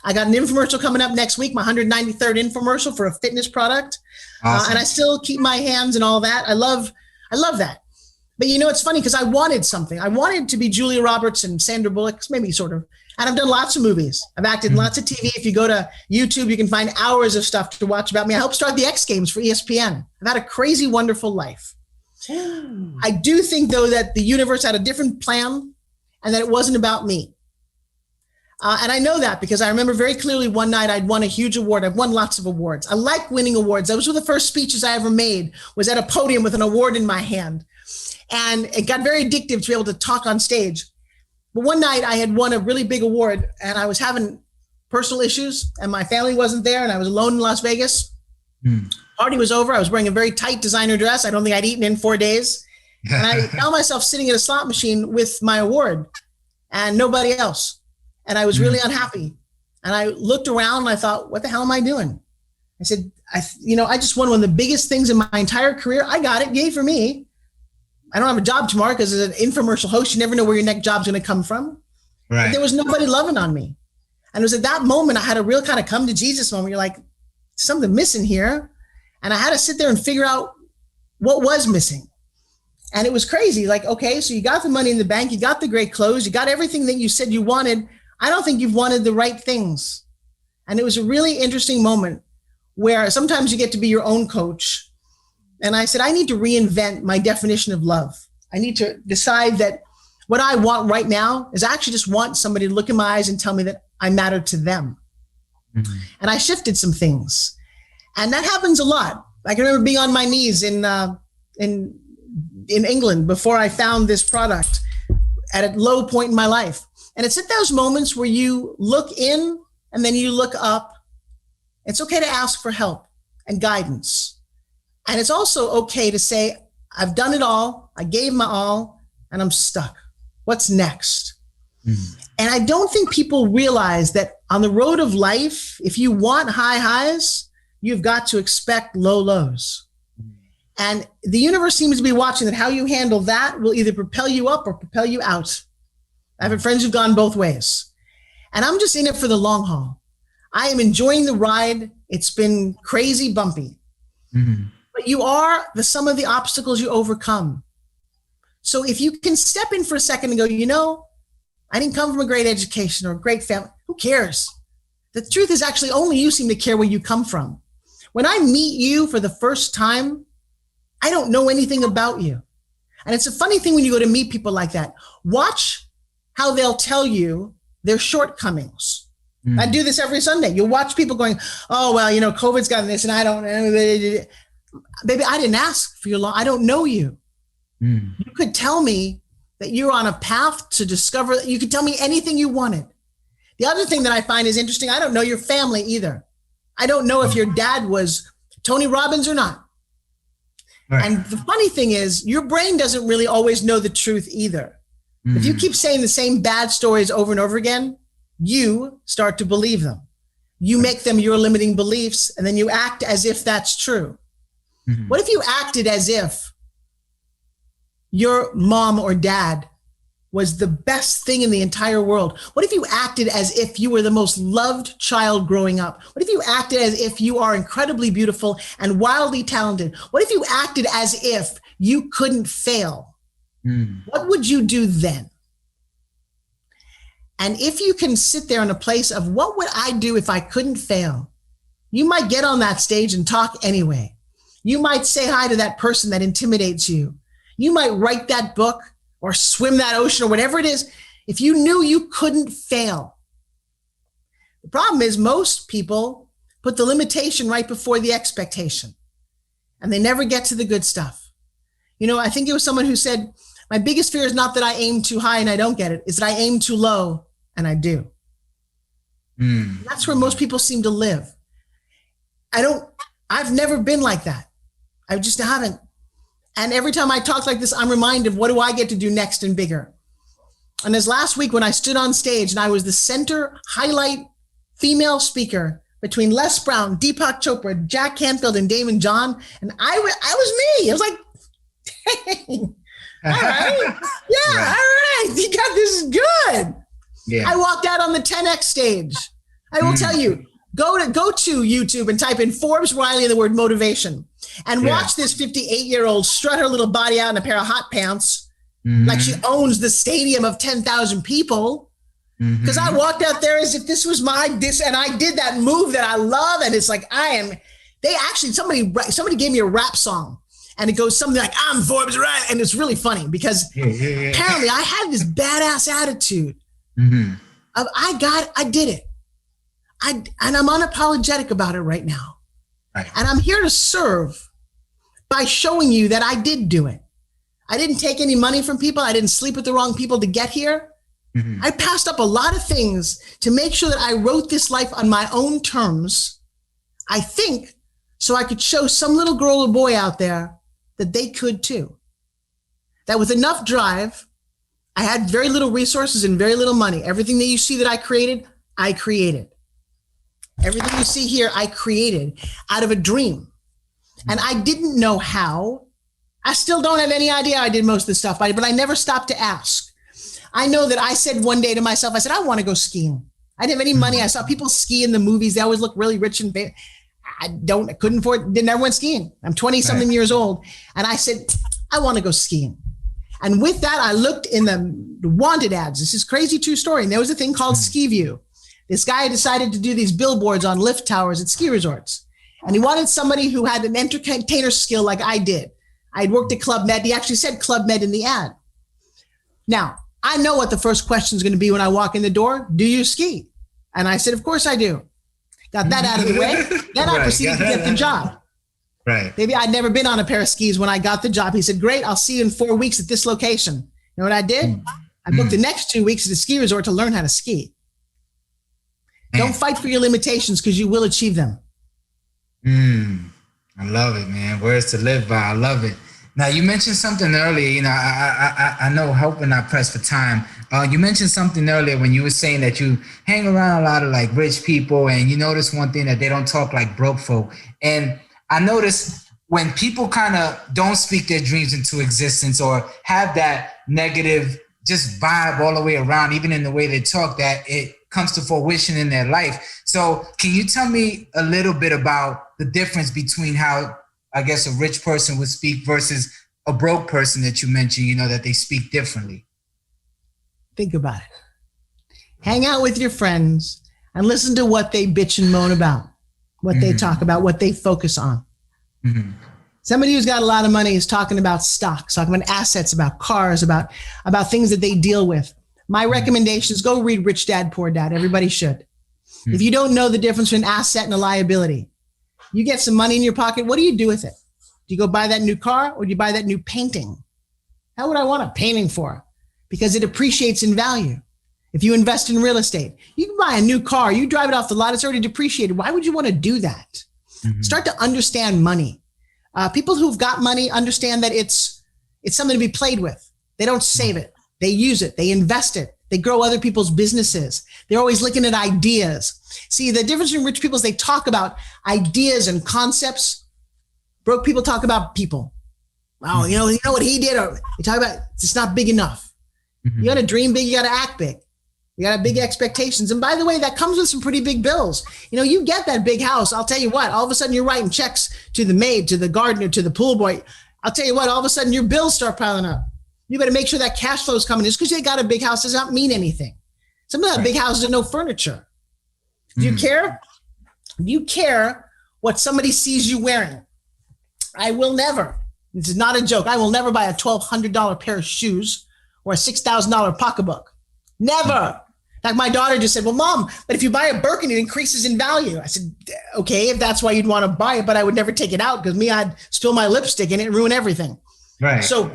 I got an infomercial coming up next week, my 193rd infomercial for a fitness product. Awesome. And I still keep my hands and all that. I love that. But it's funny because I wanted something. I wanted to be Julia Roberts and Sandra Bullock, maybe sort of. And I've done lots of movies. I've acted in lots of TV. If you go to YouTube, you can find hours of stuff to watch about me. I helped start the X Games for ESPN. I've had a crazy, wonderful life. I do think, though, that the universe had a different plan and that it wasn't about me. And I know that because I remember very clearly one night I'd won a huge award. I've won lots of awards. I like winning awards. Those were the first speeches I ever made, was at a podium with an award in my hand. And it got very addictive to be able to talk on stage. But one night I had won a really big award and I was having personal issues and my family wasn't there and I was alone in Las Vegas. Party was over. I was wearing a very tight designer dress. I don't think I'd eaten in 4 days. And I found myself sitting at a slot machine with my award and nobody else. And I was really unhappy. And I looked around and I thought, what the hell am I doing? I said, I just won one of the biggest things in my entire career. I got it. Yay for me. I don't have a job tomorrow because as an infomercial host, you never know where your next job's going to come from. Right. But there was nobody loving on me. And it was at that moment I had a real kind of come to Jesus moment. You're like, something missing here. And I had to sit there and figure out what was missing. And it was crazy. Like, okay, so you got the money in the bank, you got the great clothes, you got everything that you said you wanted. I don't think you've wanted the right things. And it was a really interesting moment where sometimes you get to be your own coach. And I said, I need to reinvent my definition of love. I need to decide that what I want right now is I actually just want somebody to look in my eyes and tell me that I matter to them. Mm-hmm. And I shifted some things. And that happens a lot. I can remember being on my knees in England before I found this product at a low point in my life. And it's at those moments where you look in and then you look up. It's okay to ask for help and guidance. And it's also okay to say, I've done it all. I gave my all and I'm stuck. What's next? Mm-hmm. And I don't think people realize that on the road of life, if you want high highs, you've got to expect low lows. And the universe seems to be watching that how you handle that will either propel you up or propel you out. I've had friends who've gone both ways. And I'm just in it for the long haul. I am enjoying the ride. It's been crazy bumpy. Mm-hmm. But you are the sum of the obstacles you overcome. So if you can step in for a second and go, I didn't come from a great education or a great family. Who cares? The truth is actually only you seem to care where you come from. When I meet you for the first time, I don't know anything about you. And it's a funny thing when you go to meet people like that. Watch how they'll tell you their shortcomings. Mm. I do this every Sunday. You'll watch people going, oh, well, COVID's gotten this and I don't know. Baby, I didn't ask for your law. I don't know you. Mm. You could tell me that you're on a path to discover. You could tell me anything you wanted. The other thing that I find is interesting, I don't know your family either. I don't know if your dad was Tony Robbins or not. Right. And the funny thing is, your brain doesn't really always know the truth either. Mm-hmm. If you keep saying the same bad stories over and over again, you start to believe them. You make them your limiting beliefs, and then you act as if that's true. Mm-hmm. What if you acted as if your mom or dad was the best thing in the entire world? What if you acted as if you were the most loved child growing up? What if you acted as if you are incredibly beautiful and wildly talented? What if you acted as if you couldn't fail? Mm. What would you do then? And if you can sit there in a place of what would I do if I couldn't fail? You might get on that stage and talk anyway. You might say hi to that person that intimidates you. You might write that book or swim that ocean or whatever it is, if you knew you couldn't fail. The problem is most people put the limitation right before the expectation, and they never get to the good stuff. I think it was someone who said, my biggest fear is not that I aim too high and I don't get it, it's that I aim too low and I do. Mm. That's where most people seem to live. I've never been like that. I just haven't. And every time I talk like this, I'm reminded of what do I get to do next and bigger. And as last week when I stood on stage and I was the center highlight female speaker between Les Brown, Deepak Chopra, Jack Canfield, and Damon John, and I was me. I was like, dang, all right. Yeah, all right. You got this is good. Yeah. I walked out on the 10X stage. I will tell you, go to YouTube and type in Forbes Riley and the word motivation. And watch this 58-year-old strut her little body out in a pair of hot pants like she owns the stadium of 10,000 people. Because I walked out there as if this was and I did that move that I love. And it's like, somebody gave me a rap song and it goes something like, I'm Forbes Riley. And it's really funny because apparently I had this badass attitude of I did it. And I'm unapologetic about it right now. Right. And I'm here to serve by showing you that I did do it. I didn't take any money from people. I didn't sleep with the wrong people to get here. Mm-hmm. I passed up a lot of things to make sure that I wrote this life on my own terms, I think, so I could show some little girl or boy out there that they could too. that with enough drive, I had very little resources and very little money. Everything that you see that I created. Everything you see here, I created out of a dream. And I didn't know how. I still don't have any idea how I did most of this stuff, but I never stopped to ask. I know that I said one day to myself, I said, I want to go skiing. I didn't have any money. I saw people ski in the movies. They always look really rich and famous. I couldn't afford, never went skiing. I'm 20 something years old. And I said, I want to go skiing. And with that, I looked in the wanted ads. This is crazy true story. And there was a thing called Ski View. This guy decided to do these billboards on lift towers at ski resorts. And he wanted somebody who had an entertainer skill like I did. I'd worked at Club Med. He actually said Club Med in the ad. Now, I know what the first question is going to be when I walk in the door. Do you ski? And I said, of course I do. Got that out of the way. Then I proceeded to get the job. Right. Maybe I'd never been on a pair of skis when I got the job. He said, great, I'll see you in 4 weeks at this location. You know what I did? I booked the next 2 weeks at the ski resort to learn how to ski. Don't fight for your limitations because you will achieve them. I love it, man. Words to live by. I love it. Now, you mentioned something earlier. You know, I know, hoping I press for time. You mentioned something earlier when you were saying that you hang around a lot of like rich people, and you notice one thing, that they don't talk like broke folk. And I notice when people kind of don't speak their dreams into existence or have that negative just vibe all the way around, even in the way they talk, that it comes to fruition in their life. So can you tell me a little bit about the difference between how, I guess, a rich person would speak versus a broke person that you mentioned, you know, that they speak differently? Think about it. Hang out with your friends and listen to what they bitch and moan about, what they talk about, what they focus on. Somebody who's got a lot of money is talking about stocks, talking about assets, about cars, about things that they deal with. My recommendation is go read Rich Dad, Poor Dad. Everybody should. If you don't know the difference between an asset and a liability, you get some money in your pocket. What do you do with it? Do you go buy that new car, or do you buy that new painting? How would I want a painting for? Because it appreciates in value. If you invest in real estate, you can buy a new car, you drive it off the lot, it's already depreciated. Why would you want to do that? Start to understand money. People who've got money understand that it's something to be played with. They don't save it. They use it. They invest it. They grow other people's businesses. They're always looking at ideas. See, the difference in rich people is they talk about ideas and concepts. Broke people talk about people. Oh, you know what he did? Or you talk about, it's not big enough. You got to dream big. You got to act big. You got to have big expectations. And by the way, that comes with some pretty big bills. You know, you get that big house. I'll tell you what, all of a sudden you're writing checks to the maid, to the gardener, to the pool boy. I'll tell you what, all of a sudden your bills start piling up. You better make sure that cash flow is coming. Just because they got a big house does not mean anything. Some of that big houses have no furniture. Do you care? Do you care what somebody sees you wearing? I will never. This is not a joke. I will never buy a $1,200 pair of shoes or a $6,000 pocketbook. Never. Like my daughter just said, well, Mom, but if you buy a Birkin, it increases in value. I said, okay, if that's why you'd want to buy it, but I would never take it out because I'd spill my lipstick in it and ruin everything. Right. So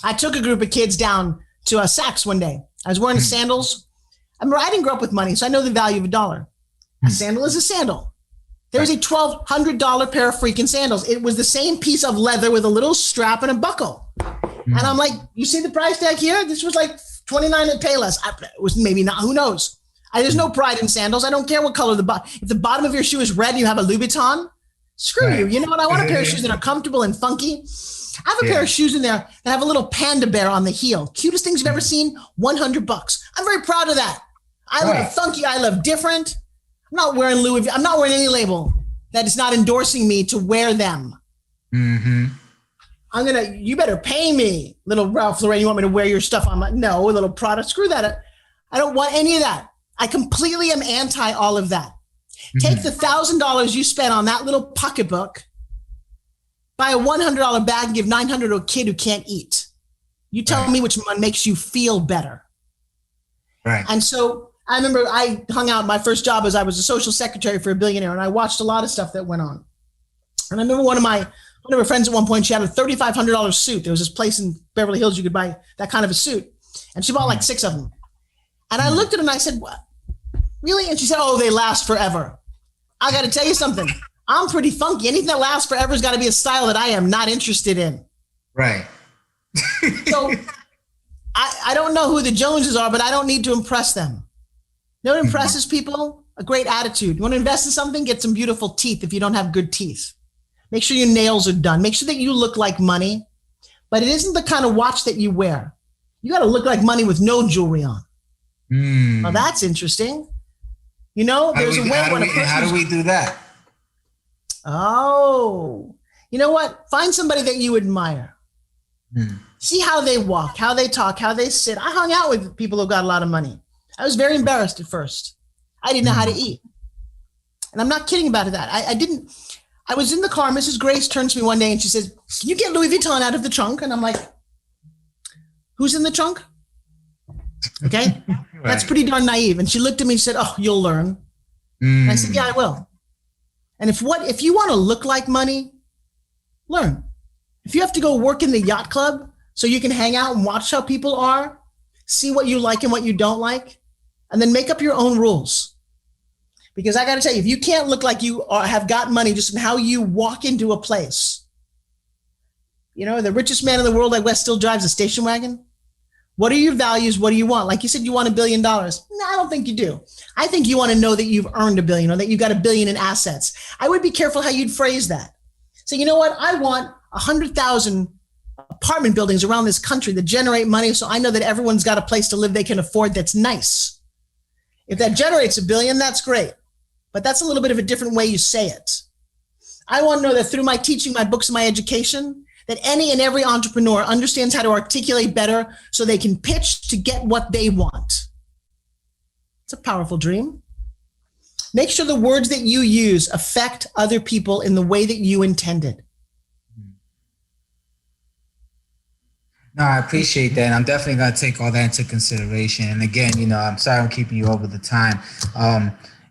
I took a group of kids down to Saks one day. I was wearing sandals. I didn't grow up with money, so I know the value of a dollar. A sandal is a sandal. There's a $1,200 pair of freaking sandals. It was the same piece of leather with a little strap and a buckle. And I'm like, you see the price tag here? This was like $29 at Payless. It was maybe not, who knows? There's no pride in sandals. I don't care what color if the bottom of your shoe is red and you have a Louboutin, screw you. You know what? I want a pair of shoes that are comfortable and funky. I have a pair of shoes in there that have a little panda bear on the heel. Cutest things you've ever seen, $100. I'm very proud of that. I love funky. I love different. I'm not wearing Louis V. I'm not wearing any label that is not endorsing me to wear them. You better pay me, little Ralph Lauren. You want me to wear your stuff? I'm like, no, a little product. Screw that. I don't want any of that. I completely am anti all of that. Take the $1,000 you spent on that little pocketbook, buy a $100 bag and give $900 to a kid who can't eat. You tell me which one makes you feel better. Right. And so I remember I hung out, my first job as I was a social secretary for a billionaire, and I watched a lot of stuff that went on. And I remember one of her friends at one point, she had a $3,500 suit. There was this place in Beverly Hills you could buy that kind of a suit. And she bought like 6 of them. And I looked at her and I said, what? Really? And she said, oh, they last forever. I got to tell you something. I'm pretty funky. Anything that lasts forever has got to be a style that I am not interested in. Right. So I don't know who the Joneses are, but I don't need to impress them. You know what impresses people? A great attitude. You want to invest in something? Get some beautiful teeth if you don't have good teeth. Make sure your nails are done. Make sure that you look like money, but it isn't the kind of watch that you wear. You got to look like money with no jewelry on. Well, that's interesting. You know, there's a way when a person. How do we do that? Oh, you know what? Find somebody that you admire. See how they walk, how they talk, how they sit. I hung out with people who got a lot of money. I was very embarrassed at first. I didn't know how to eat. And I'm not kidding about that. I was in the car. Mrs. Grace turns to me one day and she says, "Can you get Louis Vuitton out of the trunk?" And I'm like, "Who's in the trunk?" Okay. Right. That's pretty darn naive. And she looked at me and said, "Oh, you'll learn." And I said, "Yeah, I will." And if you want to look like money, learn. If you have to go work in the yacht club so you can hang out and watch how people are, see what you like and what you don't like, and then make up your own rules. Because I got to tell you, if you can't look like you have got money just in how you walk into a place, you know, the richest man in the world, like West, still drives a station wagon. What are your values? What do you want? Like you said, you want $1 billion. No, I don't think you do. I think you want to know that you've earned $1 billion or that you've got $1 billion in assets. I would be careful how you'd phrase that. So, you know what? I want 100,000 apartment buildings around this country that generate money so I know that everyone's got a place to live they can afford that's nice. If that generates $1 billion, that's great. But that's a little bit of a different way you say it. I want to know that through my teaching, my books, and my education, that any and every entrepreneur understands how to articulate better so they can pitch to get what they want. It's a powerful dream. Make sure the words that you use affect other people in the way that you intended. No, I appreciate that. And I'm definitely going to take all that into consideration. And again, you know, I'm sorry I'm keeping you over the time.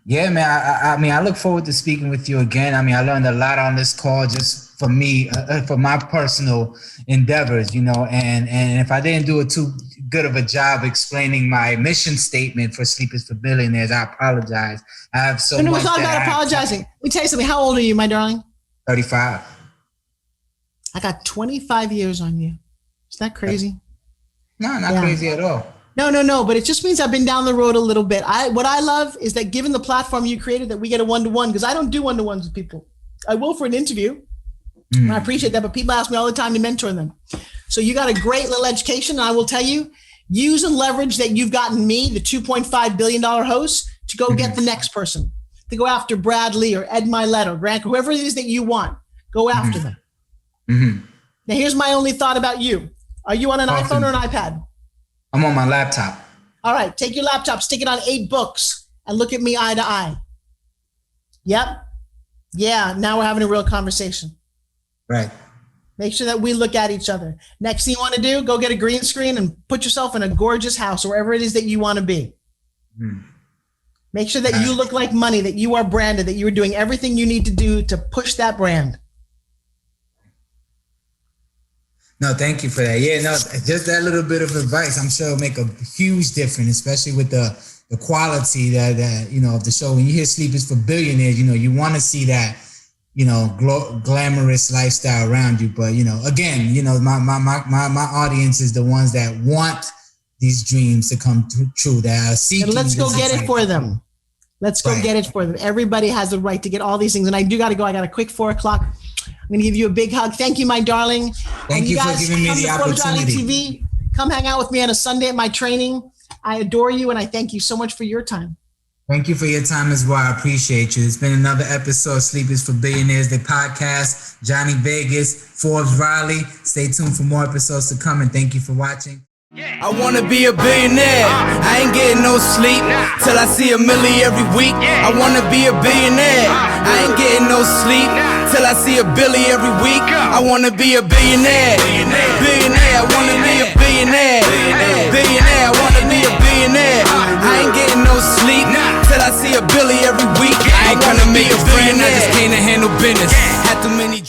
Yeah, man, I mean, I look forward to speaking with you again. I mean, I learned a lot on this call just for me, for my personal endeavors, you know, and if I didn't do it too good of a job explaining my mission statement for Sleep is for Billionaires, I apologize. I have so much. It's not about apologizing. Let me tell you something. How old are you, my darling? 35. I got 25 years on you. Is that crazy? No, not crazy at all. No, but it just means I've been down the road a little bit. What I love is that given the platform you created, that we get a one-to-one, because I don't do one-to-ones with people. I will for an interview. And I appreciate that, but people ask me all the time to mentor them. So you got a great little education. And I will tell you, use and leverage that you've gotten me, the $2.5 billion host, to go get the next person, to go after Bradley or Ed Milet or Grant, whoever it is that you want, go after them. Now, here's my only thought about you. Are you on an iPhone or an iPad? I'm on my laptop. All right, take your laptop, stick it on 8 books, and look at me eye to eye. Yep. Yeah, now we're having a real conversation. Right. Make sure that we look at each other. Next thing you want to do, go get a green screen and put yourself in a gorgeous house, wherever it is that you want to be. Make sure that you look like money, that you are branded, that you are doing everything you need to do to push that brand. No, thank you for that. Yeah, no, just that little bit of advice, I'm sure will make a huge difference, especially with the quality that you know of the show. When you hear Sleep is for Billionaires, you know, you want to see that, you know, glamorous lifestyle around you. But, you know, again, you know, my audience is the ones that want these dreams to come true, that are seeking. And let's go get it for them. Let's go get it for them. Everybody has the right to get all these things. And I do got to go. I got a quick 4 o'clock. I'm going to give you a big hug. Thank you, my darling. Thank you for giving me the opportunity. TV. Come hang out with me on a Sunday at my training. I adore you, and I thank you so much for your time. Thank you for your time as well. I appreciate you. It's been another episode of Sleep is for Billionaires, the podcast. Jonni Vegaz, Forbes Riley. Stay tuned for more episodes to come, and thank you for watching. I wanna be a billionaire. I ain't getting no sleep till I see $1 million every week. I wanna be a billionaire. I ain't getting no sleep till I see $1 billion every week. I wanna be a billionaire. Billionaire. I wanna be a billionaire. Billionaire. I wanna be a billionaire. I ain't getting no sleep till I see $1 billion every week. I ain't gonna make a friend. I just came to handle business. Had too many